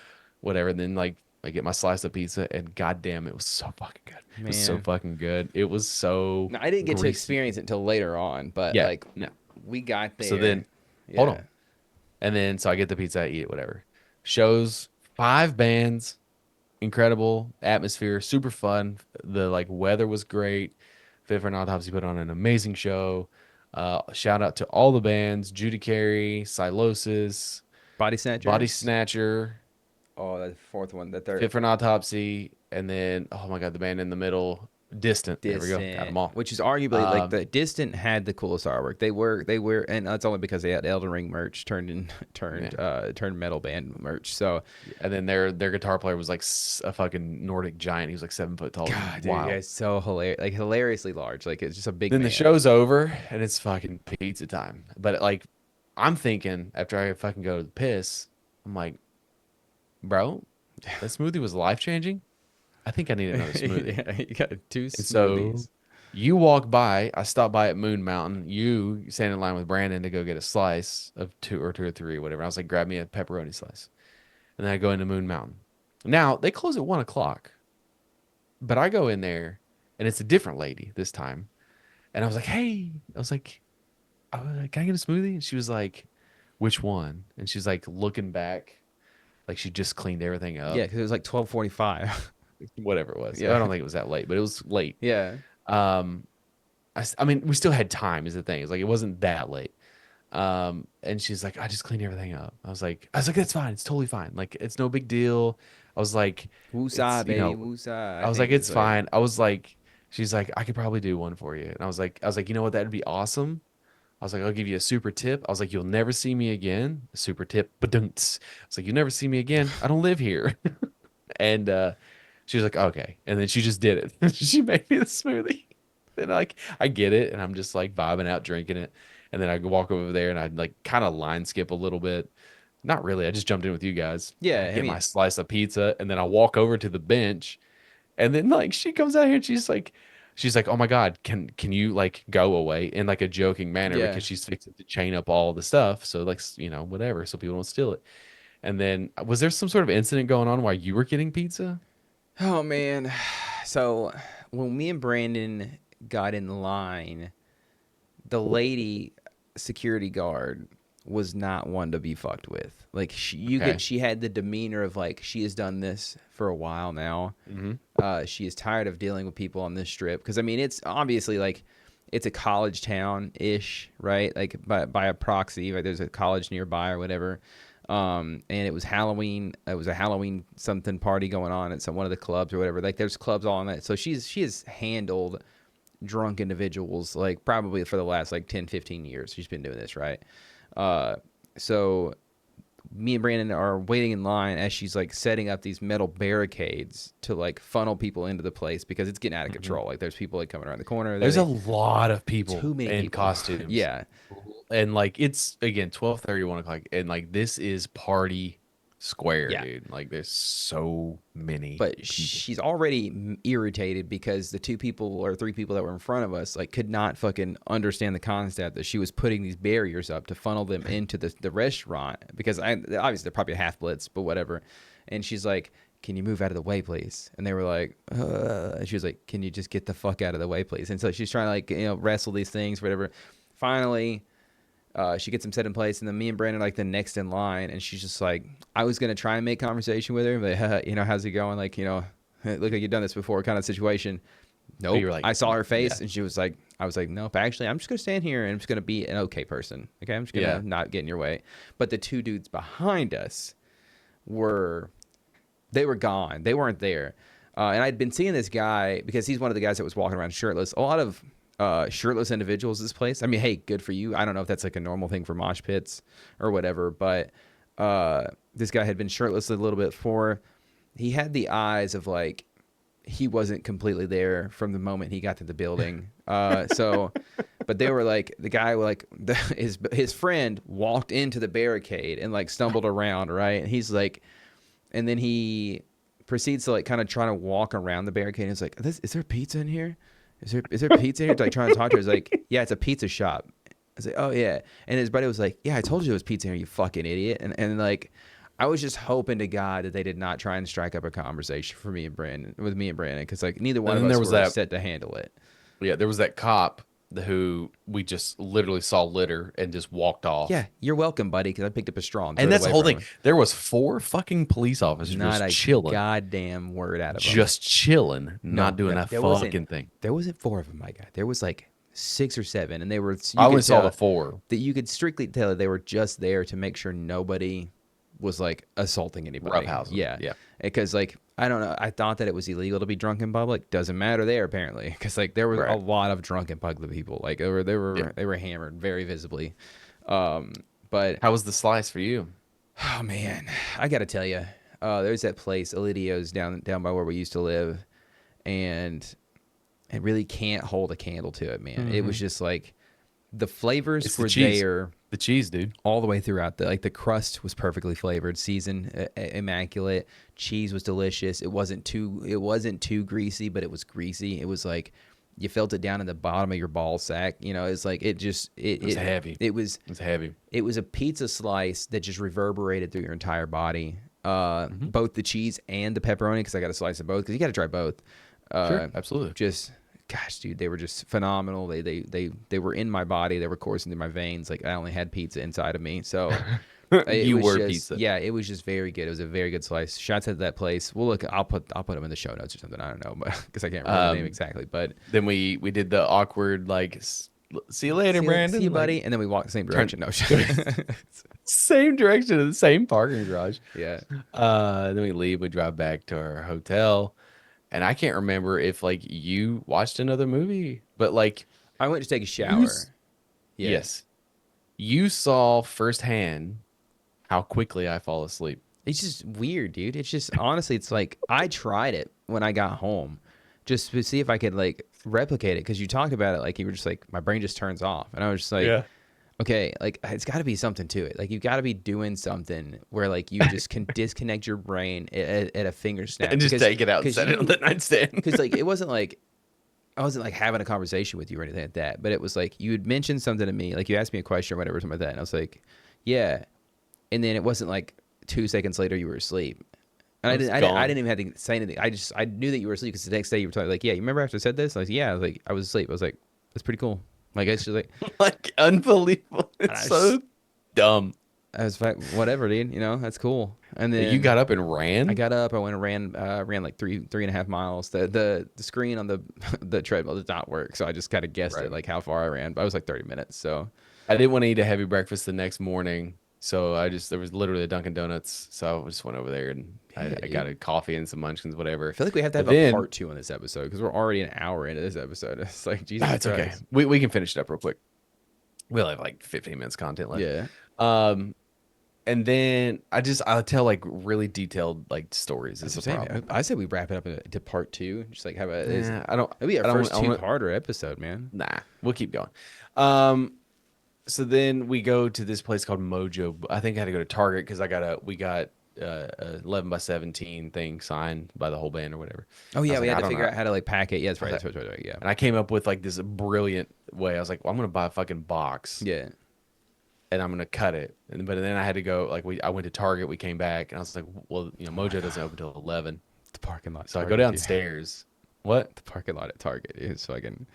whatever. And then like I get my slice of pizza, and goddamn, it was so fucking good. It was so Man. fucking good. It was so. No, I didn't get to greasy. experience it until later on, but Yeah, like no. we got there. So then, hold on. And then so I get the pizza, I eat it, whatever. Shows 5 bands, incredible atmosphere, super fun. The like weather was great. Fit for an Autopsy put on an amazing show. Shout out to all the bands: Judicary, Silosis, Body Snatcher. Body Snatcher, Oh, the fourth one, the third. Fit for an Autopsy, and then oh my god, the band in the middle, Distant. There we go, got them all. Which is arguably like the Distant had the coolest artwork. They were, and that's only because they had Elden Ring merch turned metal band merch. So, And then their guitar player was like a fucking Nordic giant. He was like 7 foot tall. God, dude, Wow. yeah, it's so hilarious, like hilariously large. Like it's just a big. Then the man. show's over and it's fucking pizza time. But like, I'm thinking after I fucking go to the piss, I'm like, bro, that smoothie was life changing. I think I need another smoothie. Yeah, you got 2 And so smoothies. you walk by. I stop by at Moon Mountain. You stand in line with Brandon to go get a slice of two or three, whatever. I was like, grab me a pepperoni slice. And then I go into Moon Mountain. Now they close at 1 o'clock, but I go in there and it's a different lady this time. And I was like, hey, can I get a smoothie? And she was like, which one? And she's like looking back, like she just cleaned everything up. Yeah, because it was like 12:45. whatever it was. Yeah. I don't think it was that late, but it was late. Yeah. Um, I mean, we still had time. Is the thing? It's like it wasn't that late. And she's like, I just cleaned everything up. I was like, that's fine. It's totally fine. Like, it's no big deal. I was like, Woosah, it's, baby, woosah. I I was like, think it's it's like, fine. I was like, she's like, I could probably do one for you. And I was like, you know what? That'd be awesome. I was like, I'll give you a super tip. I was like, you'll never see me again. A super tip. Badunts. I was like, you'll never see me again. I don't live here. And she was like, okay. And then she just did it. She made me the smoothie. And like, I get it. And I'm just like vibing out, drinking it. And then I walk over there and I'd like kind of line skip a little bit. Not really. I just jumped in with you guys. yeah, I Get my mean, slice of pizza. And then I walk over to the bench. And then like she comes out here and she's like, oh my God, can you like go away in like a joking manner yeah. because she's fixing to chain up all the stuff. So like, whatever. So people don't steal it. And then was there some sort of incident going on while you were getting pizza? Oh man. So when me and Brandon got in line, the lady security guard was not one to be fucked with. Like Okay. she had the demeanor of like she has done this for a while now. She is tired of dealing with people on this strip because I mean it's obviously like it's a college town ish, right? Like by a proxy, right? There's a college nearby or whatever. And it was Halloween. It was a Halloween something party going on at one of the clubs or whatever. Like there's clubs all on that. So she has handled drunk individuals like probably for the last like 10, 15 years. She's been doing this, right? So me and Brandon are waiting in line as she's like setting up these metal barricades to like funnel people into the place because it's getting out of control. Like there's people like coming around the corner. There's a lot of people too many in people. costumes. Yeah. And like it's again 12:30, 1 o'clock, and like this is party square, Yeah. dude. Like there's so many But people. she's already irritated because the two people or three people that were in front of us like could not fucking understand the concept that she was putting these barriers up to funnel them into the restaurant because obviously they're probably half blitz, but whatever. And she's like, can you move out of the way, please? And they were like, and she was like, can you just get the fuck out of the way, please? And so she's trying to like, wrestle these things, whatever. Finally, she gets them set in place, and then me and Brandon are like the next in line, and she's just like, I was gonna try and make conversation with her, but how's it going? Like, look like you've done this before, kind of situation. Nope. You were like, I saw her face, yeah. and she was like, I was like, nope. Actually, I'm just gonna stand here, and I'm just gonna be an okay person. Okay, I'm just gonna not get in your way. But the two dudes behind us were gone. They weren't there. And I'd been seeing this guy because he's one of the guys that was walking around shirtless. A lot of shirtless individuals this place. I mean, hey, good for you. I don't know if that's like a normal thing for mosh pits or whatever, but this guy had been shirtless a little bit before. He had the eyes of like he wasn't completely there from the moment he got to the building. But they were like the guy like his friend walked into the barricade and like stumbled around, right? And he's like, and then he proceeds to like kind of trying to walk around the barricade. And he's like, is there pizza in here? Is there pizza here? Like trying to talk to her. He's like, yeah, it's a pizza shop. I was like, oh yeah. And his buddy was like, yeah, I told you there was pizza here, you fucking idiot. And like, I was just hoping to God that they did not try and strike up a conversation with me and Brandon, because like neither one of us were set to handle it. Yeah, there was that cop who we just literally saw litter and just walked off. Yeah, you're welcome, buddy, because I picked up a straw. And that's the whole thing. There was 4 fucking police officers not just a chilling. Goddamn word out of them. Just chilling, not doing that fucking thing. There wasn't 4 of them, my guy. There was like 6 or 7, and they were. I only saw the 4. That you could strictly tell that they were just there to make sure nobody was like assaulting anybody. Roughhousing. Yeah. Because like I don't know, I thought that it was illegal to be drunk in public. Doesn't matter there apparently, because like there was a lot of drunk in public people. Like they were hammered very visibly. But how was the slice for you? Oh man, I gotta tell you, there's that place Elidio's down by where we used to live, and it really can't hold a candle to it, man. It was just like the flavors were there. The cheese, dude, all the way throughout. The crust was perfectly flavored, seasoned, immaculate. Cheese was delicious. It wasn't too greasy, but it was greasy. It was like you felt it down in the bottom of your ball sack. It's like it was heavy. It was heavy. It was a pizza slice that just reverberated through your entire body. Both the cheese and the pepperoni, because I got a slice of both. Because you got to try both. Sure, absolutely. Gosh, dude, they were just phenomenal. They were in my body. They were coursing through my veins. Like I only had pizza inside of me. So It You was were just, pizza. yeah, it was just very good. It was a very good slice. Shots at that place. Well, look, I'll put them in the show notes or something. I don't know, but because I can't remember the name Um, exactly. But then we did the awkward like, see you later, see you, Brandon. Like, buddy. And then we walked the same turn direction. No, same direction to the same parking garage. yeah. Then we leave. We drive back to our hotel, and I can't remember if like you watched another movie, but like I went to take a you, shower. Yeah. yes, you saw firsthand how quickly I fall asleep. It's just weird, dude. It's just honestly, it's like I tried it when I got home, just to see if I could like replicate it. Because you talked about it, like you were just like my brain just turns off, and I was just like, Yeah. okay, like it's got to be something to it. Like you've got to be doing something where like you just can disconnect your brain at a finger snap And just take it out and because set it on the nightstand. because like it wasn't like I wasn't like having a conversation with you or anything like that, but it was like you had mentioned something to me, like you asked me a question or whatever, something like that, and I was like, yeah, and then it wasn't like 2 seconds later you were asleep. And I didn't even have to say anything. I knew that you were asleep because the next day you were talking like, yeah, you remember after I said this? I was like, yeah, I was asleep. I was like, that's pretty cool. Like it's just like Like unbelievable. It's so dumb. I was like, whatever, dude. You know, that's cool. And then You got up and ran? I got up. I went and ran like 3.5 miles. The screen on the the treadmill did not work, so I just kind of guessed Right. it, like how far I ran. But I was like 30 minutes. So I didn't want to eat a heavy breakfast the next morning. So there was literally a Dunkin' Donuts. So I just went over there and I got a coffee and some munchkins, whatever. I feel like we have to have a part 2 on this episode because we're already an hour into this episode. It's like Jesus It's okay. Christ. We can finish it up real quick. We'll have like 15 minutes content left. Yeah. And then I'll tell like really detailed like stories is the problem. I said we wrap it up into part 2. Just like have I don't. it'll be our I don't first wanna- two-parter episode, man. Nah, we'll keep going. So then we go to this place called Mojo. I think I had to go to Target because we got a 11 by 17 thing signed by the whole band or whatever. Oh yeah, was we like, had I to don't figure know. out how to like pack it. Yeah, that's right. was That's right. Yeah. And I came up with like this brilliant way. I was like, well, I'm gonna buy a fucking box Yeah. and I'm gonna cut it. But then I had to go I went to Target. We came back and I was like, well, Mojo doesn't open until 11. The parking lot. So I Target, go dude. downstairs. What? The parking lot at Target is fucking.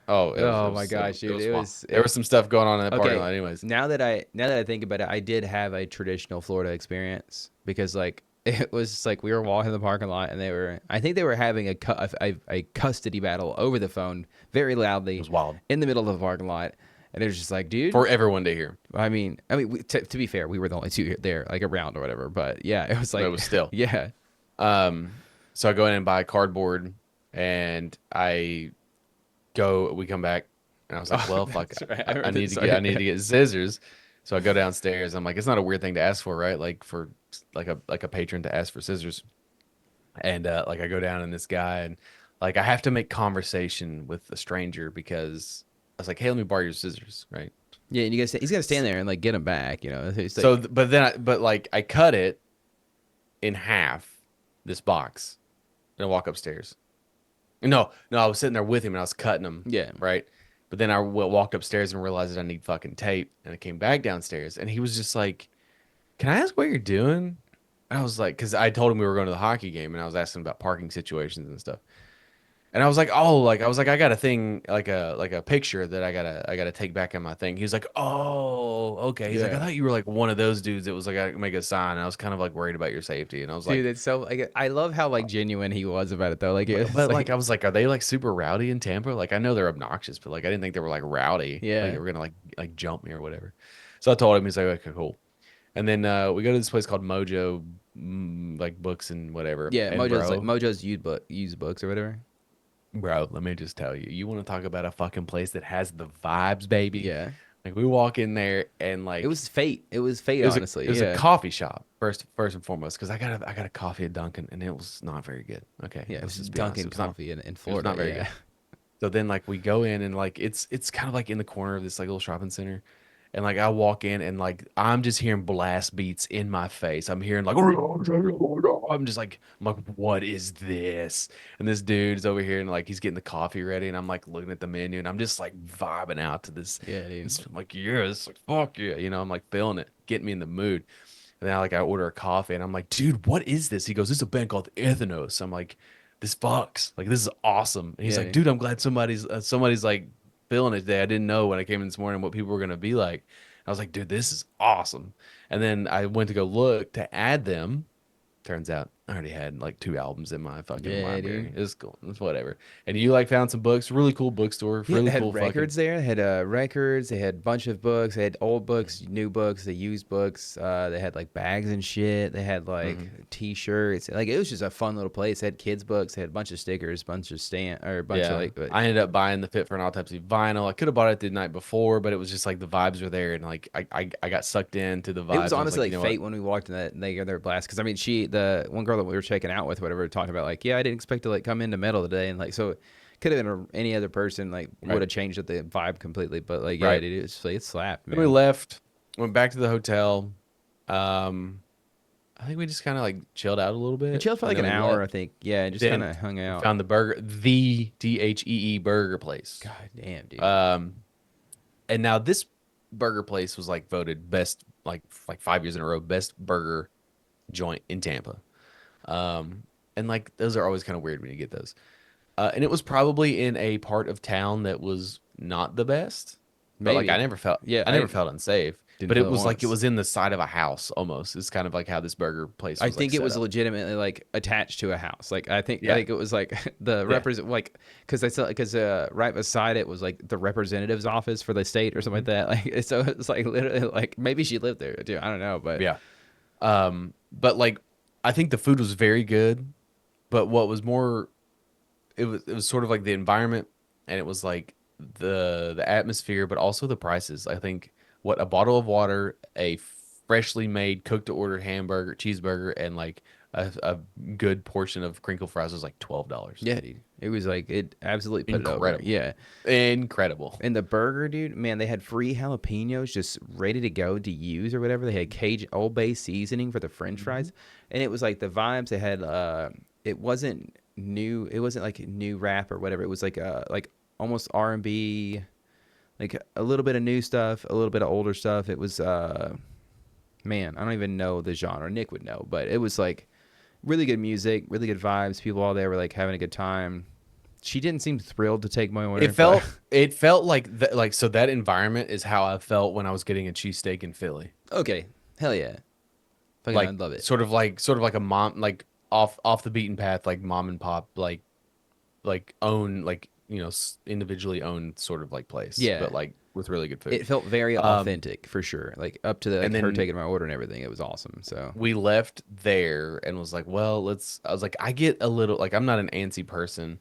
Oh, My gosh, dude! There was some stuff going on in the parking Okay. lot, anyways. Now that I think about it, I did have a traditional Florida experience because like it was like we were walking in the parking lot and I think they were having a custody battle over the phone very loudly. It was wild in the middle of the parking lot, and it was just like, dude. for everyone to hear. I mean, to be fair, we were the only two there, like around or whatever. But yeah, it was like But it was still. yeah. So I go in and buy cardboard, and we come back, and I was like, well, fuck, that's right. I need to get scissors. So I go downstairs. I'm like, it's not a weird thing to ask for, right? Like for like a patron to ask for scissors. And like I go down and this guy, and like I have to make conversation with a stranger because I was like, hey, let me borrow your scissors, right? Yeah, and he's got to stand there and like get them back, you know. It's like, So, but like I cut it in half, this box, and I walk upstairs. No, I was sitting there with him and I was cutting them. yeah, Right. But then I walked upstairs and realized that I need fucking tape. And I came back downstairs and he was just like, can I ask what you're doing? And I was like, because I told him we were going to the hockey game and I was asking about parking situations and stuff. And I was like, I got a thing, like a picture that I gotta take back in my thing. He was like, oh, okay. He's like, I Yeah. thought you were like one of those dudes that was like, I make a sign. And I was kind of like worried about your safety. And I was dude, like, it's so like I love how like genuine he was about it though. Like, it's but like I was like, are they like super rowdy in Tampa? Like I know they're obnoxious, but like I didn't think they were like rowdy. Yeah. Like they were gonna like jump me or whatever. So I told him, he's like, okay, cool. And then we go to this place called Mojo, like books and whatever. yeah, And Mojo's used books or whatever. bro, let me just tell you, you want to talk about a fucking place that has the vibes, baby? Yeah, Like we walk in there and like it was fate. It was fate, it was honestly. it was yeah. a coffee shop first and foremost because I got a coffee at Dunkin' and it was not very good. Okay, Yeah, it let's was just be honest. Dunkin' It was not- coffee in it was Florida. not very yeah. good. So then like we go in and like it's kind of like in the corner of this like little shopping center. And like I walk in and like I'm just hearing blast beats in my face. I'm hearing like I'm just like I'm like, what is this? And this dude's over here and like he's getting the coffee ready and I'm like looking at the menu and I'm just like vibing out to this. Yeah, dude. I'm like, yes, like, fuck yeah. I'm like feeling it, getting me in the mood. And then I order a coffee and I'm like, dude, what is this? He goes, this is a band called Ethnos. I'm like, this fucks. Like this is awesome. And he's Yeah, like, dude. dude, I'm glad somebody's like feeling it today. I didn't know when I came in this morning what people were gonna be like. I was like, dude, this is awesome. And then I went to go look to add them. Turns out I already had like 2 albums in my fucking library. Dude. It was cool. It's whatever. And you like found some books. Really cool bookstore. Yeah, Really they had cool fucking. records there. They had records. They had a bunch of books. They had old books, new books, they used books. They had like bags and shit. They had like T-shirts. Like it was just a fun little place. They had kids books. They had a bunch of stickers, bunch of a bunch of like. I ended up buying the Fit for an Autopsy vinyl. I could have bought it the night before, but it was just like the vibes were there, and like I got sucked into the vibes. It was honestly like, like you know fate what? when we walked in that and they gave their blast. Because I mean, the one girl that we were checking out with, whatever, talking about like, yeah, I didn't expect to like come into metal today, and like so. Could have been any other person, like would have changed the vibe completely, but like yeah, dude, it slapped, man. Then we left, went back to the hotel. I think we just kind of like chilled out a little bit. We chilled for like an hour, I think. Yeah, and just kind of hung out. Found the Dhee burger place. God damn, dude. And now this burger place was like voted best, like 5 years in a row, best burger joint in Tampa. And like those are always kind of weird when you get those. And it was probably in a part of town that was not the best. But like I never felt unsafe. But it was like it was in the side of a house almost. It's kind of like how this burger place was. I think like it was set up. legitimately like attached to a house. Like I think it was like the represent like because right beside it was like the representative's office for the state or something like that. Like so it's like literally like maybe she lived there too. I don't know, but yeah. But like I think the food was very good. But what was more, it was sort of like the environment, and it was like the atmosphere, but also the prices. I think what a bottle of water, a freshly made cooked to order hamburger, cheeseburger, and like a good portion of crinkle fries was like $12. Yeah, dude. It was like it absolutely put Incredible. it over. Yeah. Incredible. And the burger, dude, man, they had free jalapenos just ready to go to use or whatever. They had Cajun Old Bay seasoning for the French fries, and it was like the vibes. They had it wasn't new. It wasn't like new rap or whatever. It was like almost R&B, like a little bit of new stuff, a little bit of older stuff. It was man, I don't even know the genre. Nick would know, but it was like really good music, really good vibes. People all there were like having a good time. She didn't seem thrilled to take my order. It felt like so that environment is how I felt when I was getting a cheesesteak in Philly. Okay, hell yeah, fucking Like I love it. sort of like a mom, like off the beaten path, like mom and pop, like own, like, you know, individually owned sort of like place. Yeah, but like with really good food. It felt very authentic for sure. Like up to and then her taking my order and everything. It was awesome. So we left there and was like, well, I was like, I get a little, like, I'm not an antsy person,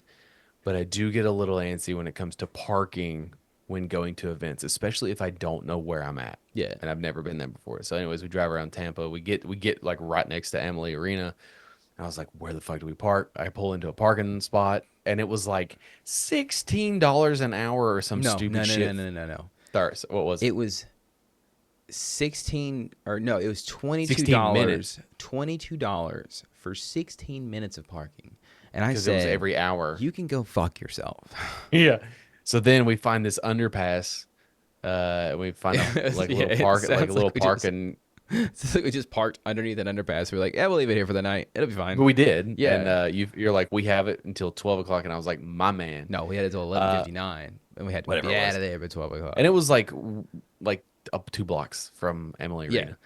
but I do get a little antsy when it comes to parking when going to events, especially if I don't know where I'm at. Yeah. And I've never been there before. So anyways, we drive around Tampa. We get like right next to Amalie Arena. And I was like, where the fuck do we park? I pull into a parking spot, and it was like $16 an hour or some stupid shit. No. Sorry, so what was it? It was it was $22. 16 minutes. $22 for 16 minutes of parking. And I said, it was every hour. You can go fuck yourself. Yeah. So then we find this underpass. We find a little parking. So we just parked underneath an underpass. We're like, yeah, we'll leave it here for the night. It'll be fine. But we did. Yeah. And you're like, we have it until 12 o'clock. And I was like, my man. No, we had it till 11:59, and we had to be out of there by 12 o'clock. And it was like up 2 blocks from Emily Arena.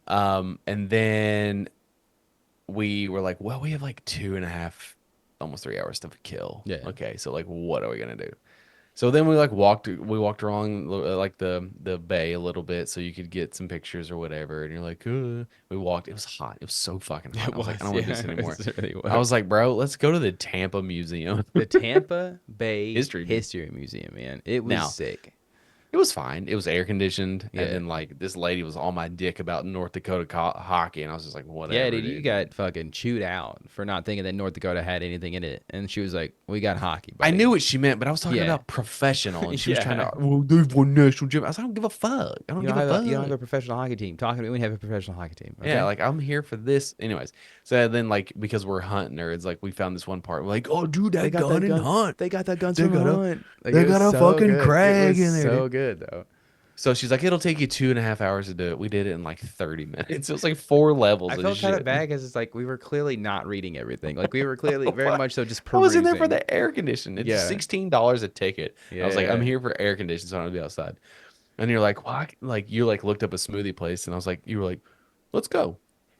And then we were like, well, we have like 2.5, almost 3 hours to kill. Yeah. Okay. So like, what are we going to do? So then we walked along like the bay a little bit so you could get some pictures or whatever. And you're like, we walked. It was hot. It was so fucking hot. I was like, I don't want to do this anymore. Really I was like, bro, let's go to the Tampa Museum. The Tampa Bay History Museum, man. It was sick. It was fine. It was air conditioned. Yeah. And then like this lady was on my dick about North Dakota hockey. And I was just like, whatever. Yeah, dude, you got fucking chewed out for not thinking that North Dakota had anything in it. And she was like, we got hockey, buddy. I knew what she meant, but I was talking about professional. And she was trying to, well, they've won national championship. I was like, I don't give a fuck. I don't give a fuck. You don't have a professional hockey team. Talking to me when you have a professional hockey team. Okay? Yeah, like I'm here for this. Anyways, so then like because we're hunt nerds, like we found this one part. We're like, oh, dude, they got gun and hunt. They got that guns from hunt. Like, they got a fucking Craig in there. So good though. So she's like, it'll take you 2.5 hours to do it. We did it in like 30 minutes. It was like 4 levels. I felt kind of bad because it's like we were clearly not reading everything. Like we were clearly very much so just perusing. I was in there for the air conditioning. It's $16 a ticket. I was like, I'm here for air conditioning, so I don't want to be outside. And you're like, what? Like you like looked up a smoothie place, and I was like, you were like, let's go.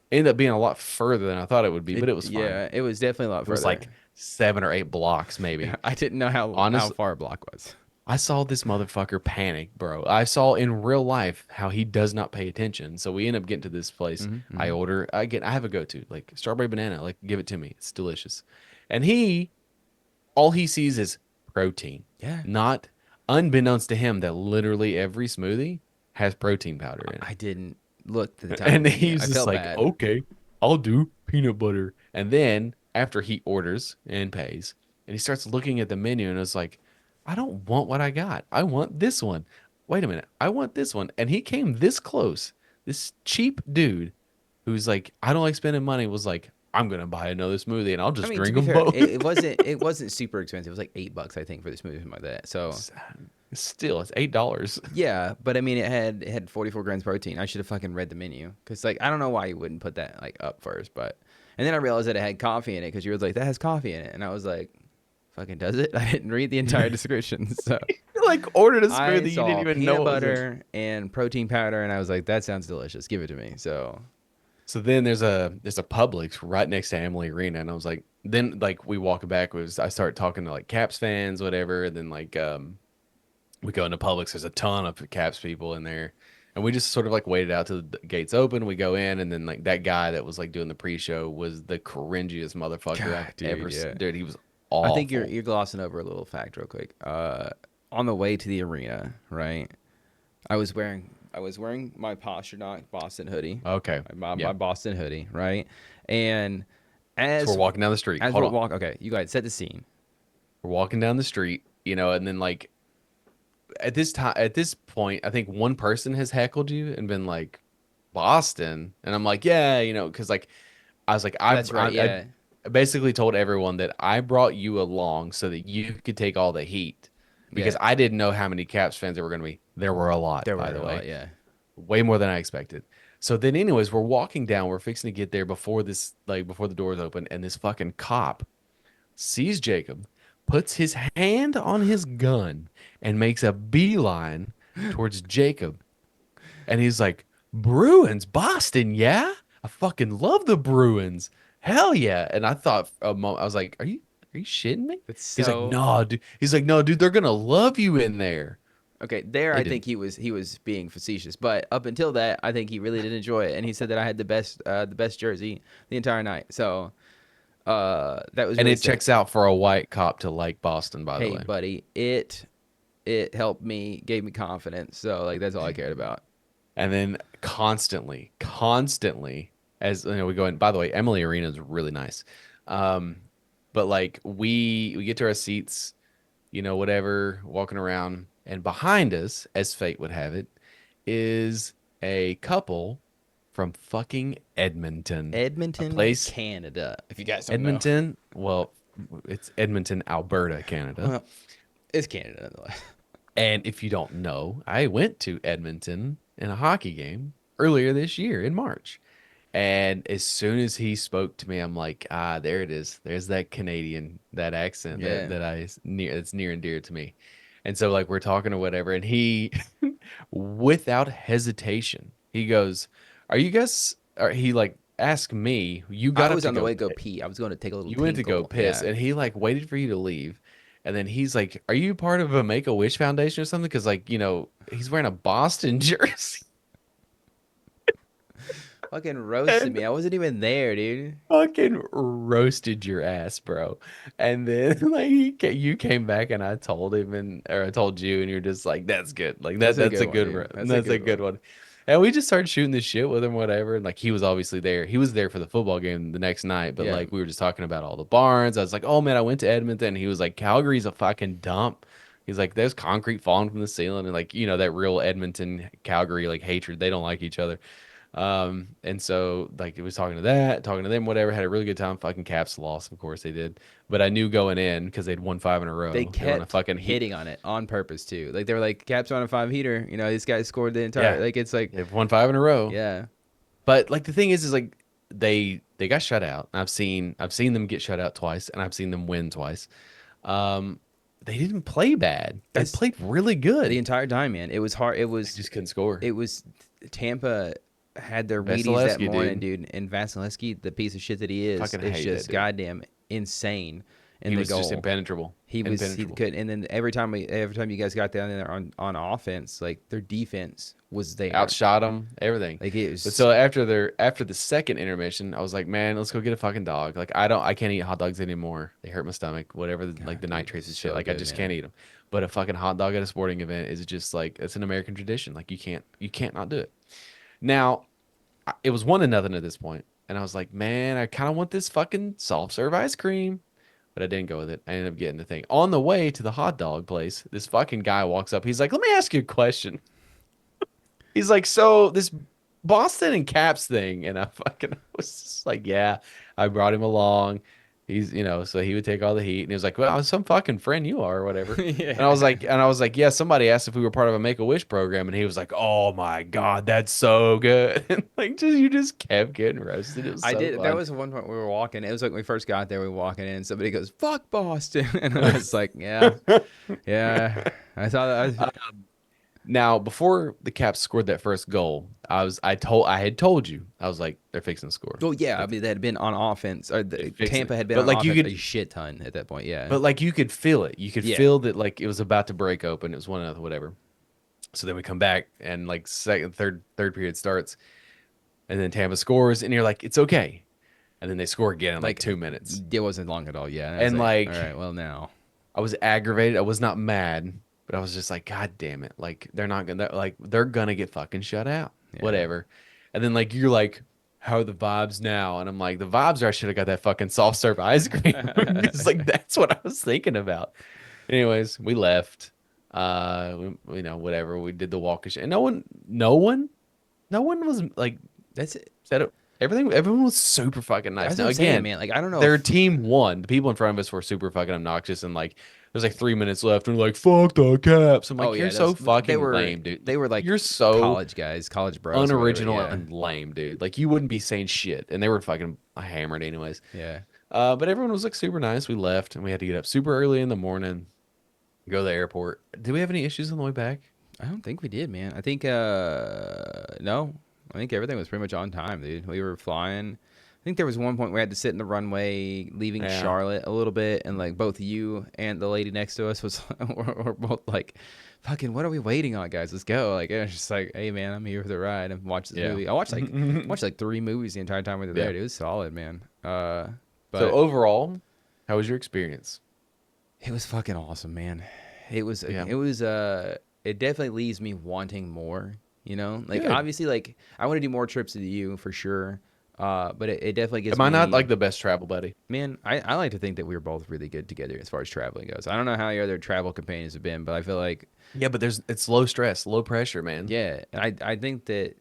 It ended up being a lot further than I thought it would be, but it was fine. Yeah, it was definitely a lot It was further. like 7 or 8 blocks, maybe. I didn't know how Honestly, far a block was. I saw this motherfucker panic, bro. I saw in real life how he does not pay attention. So we end up getting to this place. I have a go-to, like strawberry banana, like give it to me. It's delicious. And all he sees is protein. Yeah. Not unbeknownst to him that literally every smoothie has protein powder in it. I didn't look at the time. And Yeah, he's I just felt like, bad. okay, I'll do peanut butter. And then after he orders and pays, and he starts looking at the menu and it's like, I don't want what I got. I want this one. Wait a minute. I want this one. And he came this close. This cheap dude who's like, I don't like spending money, was like, I'm gonna buy another smoothie and I'll I just mean, to drink be them fair, both. it wasn't super expensive. It was like $8, I think, for this movie, something like that. So Still, it's $8. yeah, but I mean, it had 44 grams protein. I should have fucking read the menu because like I don't know why you wouldn't put that like up first, but and then I realized that it had coffee in it because you were like that has coffee in it, and I was like, fucking does it? I didn't read the entire description, so You like ordered a I smoothie, you saw didn't even peanut know what was in it. butter and protein powder, and I was like, that sounds delicious. Give it to me. So So then there's a Publix right next to Emily Arena, and I was like, then like we walk back, I start talking to like Caps fans, whatever, and then like we go into Publix. There's a ton of Caps people in there, and we just sort of like waited out till the gates open. We go in, and then like that guy that was like doing the pre-show was the cringiest motherfucker God, I've dude, ever yeah. seen. Dude, he was I think you're awful. you're glossing over a little fact real quick. On the way to the arena, right? I was wearing my Posternock Boston hoodie, Okay, my yeah. Boston hoodie, right? And So as we're walking down the street. as Hold we're on, walking, okay, you guys set the scene. we're walking down the street, and then like at this point, I think one person has heckled you and been like, Boston, and I'm like, yeah, because like I was like, That's right, yeah, I basically told everyone that I brought you along so that you could take all the heat because yeah. I didn't know how many Caps fans there were going to be. There were a lot, There by were the a way, lot, yeah. way more than I expected. So then, anyways, we're walking down. We're fixing to get there before before the doors open, and this fucking cop sees Jacob, puts his hand on his gun, and makes a beeline towards Jacob. And he's like, Bruins, Boston, yeah? I fucking love the Bruins. Hell yeah. And I thought for a moment, I was like, are you shitting me? It's He's like, so no, dude. He's like, no, dude, they're gonna love you in there. okay. There, They I didn't. think he was being facetious, but up until that, I think he really did enjoy it, and he said that I had the best jersey the entire night. So that was And really it sick. checks out for a white cop to like Boston, by the Hey, way. buddy, it helped me, gave me confidence. So like that's all I cared about. And then constantly, as we go in. By the way, Emily Arena is really nice. Um, but like we get to our seats, whatever, walking around, and behind us, as fate would have it, is a couple from fucking Edmonton, a Edmonton, place. Canada. If you guys don't know, Edmonton, well, it's Edmonton, Alberta, Canada. well, it's Canada nonetheless. And if you don't know, I went to Edmonton in a hockey game earlier this year in March. And as soon as he spoke to me, I'm like, there it is. There's that Canadian, that accent Yeah. that's near and dear to me. And so like we're talking or whatever, and he without hesitation, he goes, Are you guys or he like asked me, you I got up was to on the go way to go pee. I was going to take a little you went to go tinkle. piss, Yeah. and he like waited for you to leave, and then he's like, "Are you part of a Make a Wish Foundation or something?" Because like he's wearing a Boston jersey. Fucking roasted me. I wasn't even there, dude. Fucking roasted your ass, bro. And then like you came back, and I told him, or I told you, and you're just like, "That's good. Like That's a that's a good one, good dude. That's a that's a good good one. one." And we just started shooting this shit with him, whatever. And like he was obviously there. He was there for the football game the next night, but Yeah. like we were just talking about all the barns. I was like, "Oh man, I went to Edmonton." And he was like, "Calgary's a fucking dump." He's like, "There's concrete falling from the ceiling," and like that real Edmonton Calgary like hatred. They don't like each other. And so like it was talking to them, whatever, had a really good time. Fucking Caps lost, of course they did. But I knew going in because they'd won 5 in a row. They They were on a kept fucking heat. hitting on it on purpose too. Like they were like, Caps on a 5 heater. These guys scored the entire. Yeah. Like it's like, They've won 5 in a row. yeah, But like the thing is like they got shut out. I've seen them get shut out twice, and I've seen them win twice. Um, they didn't play bad. They That's played really good. the entire time, man. It was hard. It They was just couldn't score. it was Tampa had their Wheaties that Vasilevsky, morning, dude. And Vasilevsky, the piece of shit that he is Fucking hate just that dude. goddamn insane. In He the was goal, just impenetrable. he could. And then every time you guys got down there on offense, like their defense was there. Outshot them, everything. Like it was. But so after the second intermission, I was like, man, let's go get a fucking dog. Like I can't eat hot dogs anymore. They hurt my stomach. Whatever, like the nitrates and shit. so Like I good, just man. can't eat them. But a fucking hot dog at a sporting event is just like it's an American tradition. Like you can't not do it. Now, it was 1-0 at this point, and I was like, man, I kind of want this fucking soft serve ice cream. But I didn't go with it. I ended up getting the thing. On the way to the hot dog place, this fucking guy walks up. He's like, let me ask you a question. He's like, so this Boston and Caps thing. And I fucking was just like, yeah, I brought him along. He's, so he would take all the heat. And he was like, well, some fucking friend you are or whatever. Yeah. And I was like, yeah, somebody asked if we were part of a Make-A-Wish program. And he was like, oh my God, that's so good. And like, you just kept getting roasted. It was I so did. fun. That was one point we were walking. It was like when we first got there. We were walking in, and somebody goes, "Fuck Boston," and I was like, "Yeah, yeah." I thought Now, before the Caps scored that first goal, I had told you, I was like, they're fixing to score. well, yeah. I mean, they had been on offense. Or Tampa had been But on like you offense could, a shit ton at that point. Yeah. but like you could feel it. You could Yeah. feel that like it was about to break open. It was 1-0, whatever. So then we come back and like third period starts, and then Tampa scores, and you're like, it's okay. And then they score again in like 2 minutes. It wasn't long at all. Yeah. And like, all right, well now. I was aggravated. I was not mad, but I was just like, God damn it! Like they're gonna get fucking shut out. Yeah. Whatever. And then like you're like, how are the vibes now? And I'm like, the vibes are I should have got that fucking soft serve ice cream. It's like that's what I was thinking about. Anyways, we left. Whatever. We did the walk of shit. And no one was like That's it. said it. Everyone was super fucking nice. That's Now what I'm saying, again, man. Like I don't know. their team won. The people in front of us were super fucking obnoxious, and like there's like 3 minutes left, and like fuck the Caps. I'm like, you're so fucking lame, dude. They were like you're so college guys, college bros, unoriginal whatever, yeah. and lame, dude. Like you wouldn't be saying shit, and they were fucking hammered anyways. Yeah. But everyone was like super nice. We left, and we had to get up super early in the morning, go to the airport. Did we have any issues on the way back? I don't think we did, man. I think no. I think everything was pretty much on time, dude. We were flying. I think there was one point we had to sit in the runway leaving Charlotte a little bit, and like both you and the lady next to us was were both like, "Fucking, what are we waiting on, guys? Let's go!" Like it was just like, "Hey, man, I'm here for the ride and watch this movie." I watched like 3 movies the entire time we were there. Dude. It was solid, man. But So overall, how was your experience? it was fucking awesome, man. It was. It definitely leaves me wanting more. You know, like Good. obviously, like I want to do more trips to the U for sure. But it definitely gives Am I me, not like the best travel buddy? man, I like to think that we were both really good together as far as traveling goes. I don't know how your other travel companions have been, but I feel like Yeah, but it's low stress, low pressure, man. yeah, I think that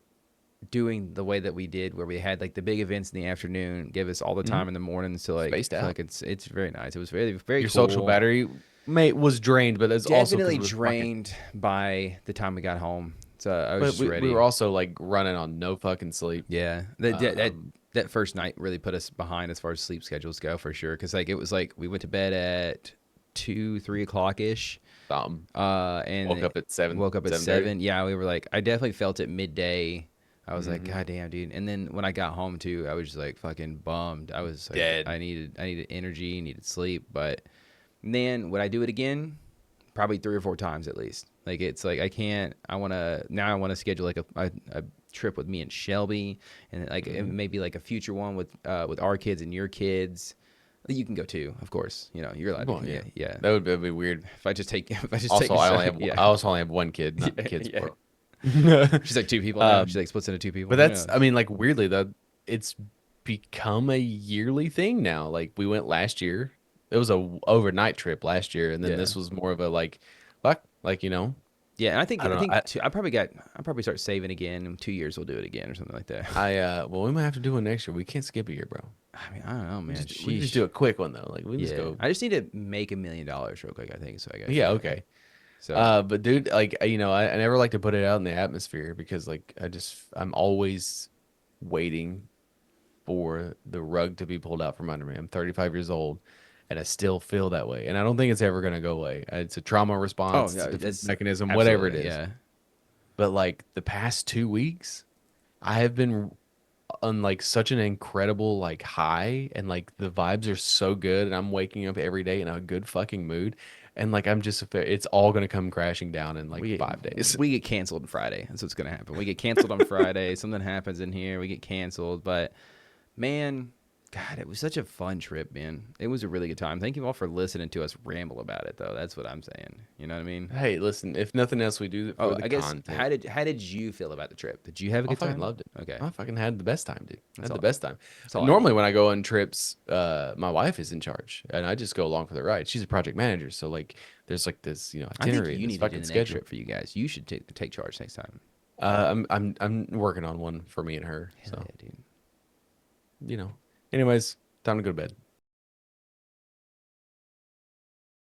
doing the way that we did, where we had like the big events in the afternoon, give us all the time in the mornings to like Spaced out. like it's very nice. It was very very Your cool. social battery was drained, but it's also 'cause Definitely it was drained by the time we got home. So I was But just ready. we were also like running on no fucking sleep. Yeah, that first night really put us behind as far as sleep schedules go for sure. Because like it was like we went to bed at 2-3 o'clock ish. And woke up at 7. Woke up at 7:30. 7. Yeah, we were like, I definitely felt it midday. I was like, God damn, dude. And then when I got home too, I was just like fucking bummed. I was like, Dead. I needed energy, needed sleep. But then would I do it again? Probably 3 or 4 times at least. Like it's like I want to schedule like a trip with me and Shelby, and like maybe like a future one with our kids and your kids. You can go too, of course. You know, you're allowed. Well, to, yeah. That'd be weird. If I just take Also, I also only have one kid, not the kids. She's like 2 people now. She like splits into 2 people. But that's, I mean, like weirdly, it's become a yearly thing now. Like we went last year. It was a overnight trip last year, and then this was more of a like, you know. Yeah, and I think I I'll probably start saving again. In 2 years, we'll do it again or something like that. Well, we might have to do one next year. We can't skip a year, bro. I mean, I don't know, man. We can just do a quick one though. Like we just Yeah, go. I just need to make $1 million real quick. I think so. I guess. Yeah. Okay. So, But dude, like I never like to put it out in the atmosphere because like I'm always waiting for the rug to be pulled out from under me. I'm 35 years old, and I still feel that way. And I don't think it's ever going to go away. It's a trauma response, it's a defense mechanism, whatever it is. Yeah. But like the past 2 weeks, I have been on like such an incredible like high, and like the vibes are so good, and I'm waking up every day in a good fucking mood, and like I'm just it's all gonna come crashing down in like 5 days. We get canceled Friday. That's what's gonna happen. We get canceled on Friday. Something happens in here. We get canceled. But man, God, it was such a fun trip, man. It was a really good time. Thank you all for listening to us ramble about it, though. That's what I'm saying. You know what I mean? Hey, listen, if nothing else, we do it for the I guess content. how did you feel about the trip? Did you have a I good fucking time? loved it. Okay. I fucking had the best time, dude. I had all- the best time. all I Normally, when I go on trips, my wife is in charge, and I just go along for the ride. She's a project manager, so like, there's like this, I itinerary, think you this need to fucking do the next schedule. trip for you guys. You should take charge next time. I'm working on one for me and her. Hell So yeah, dude. anyways, time to go to bed.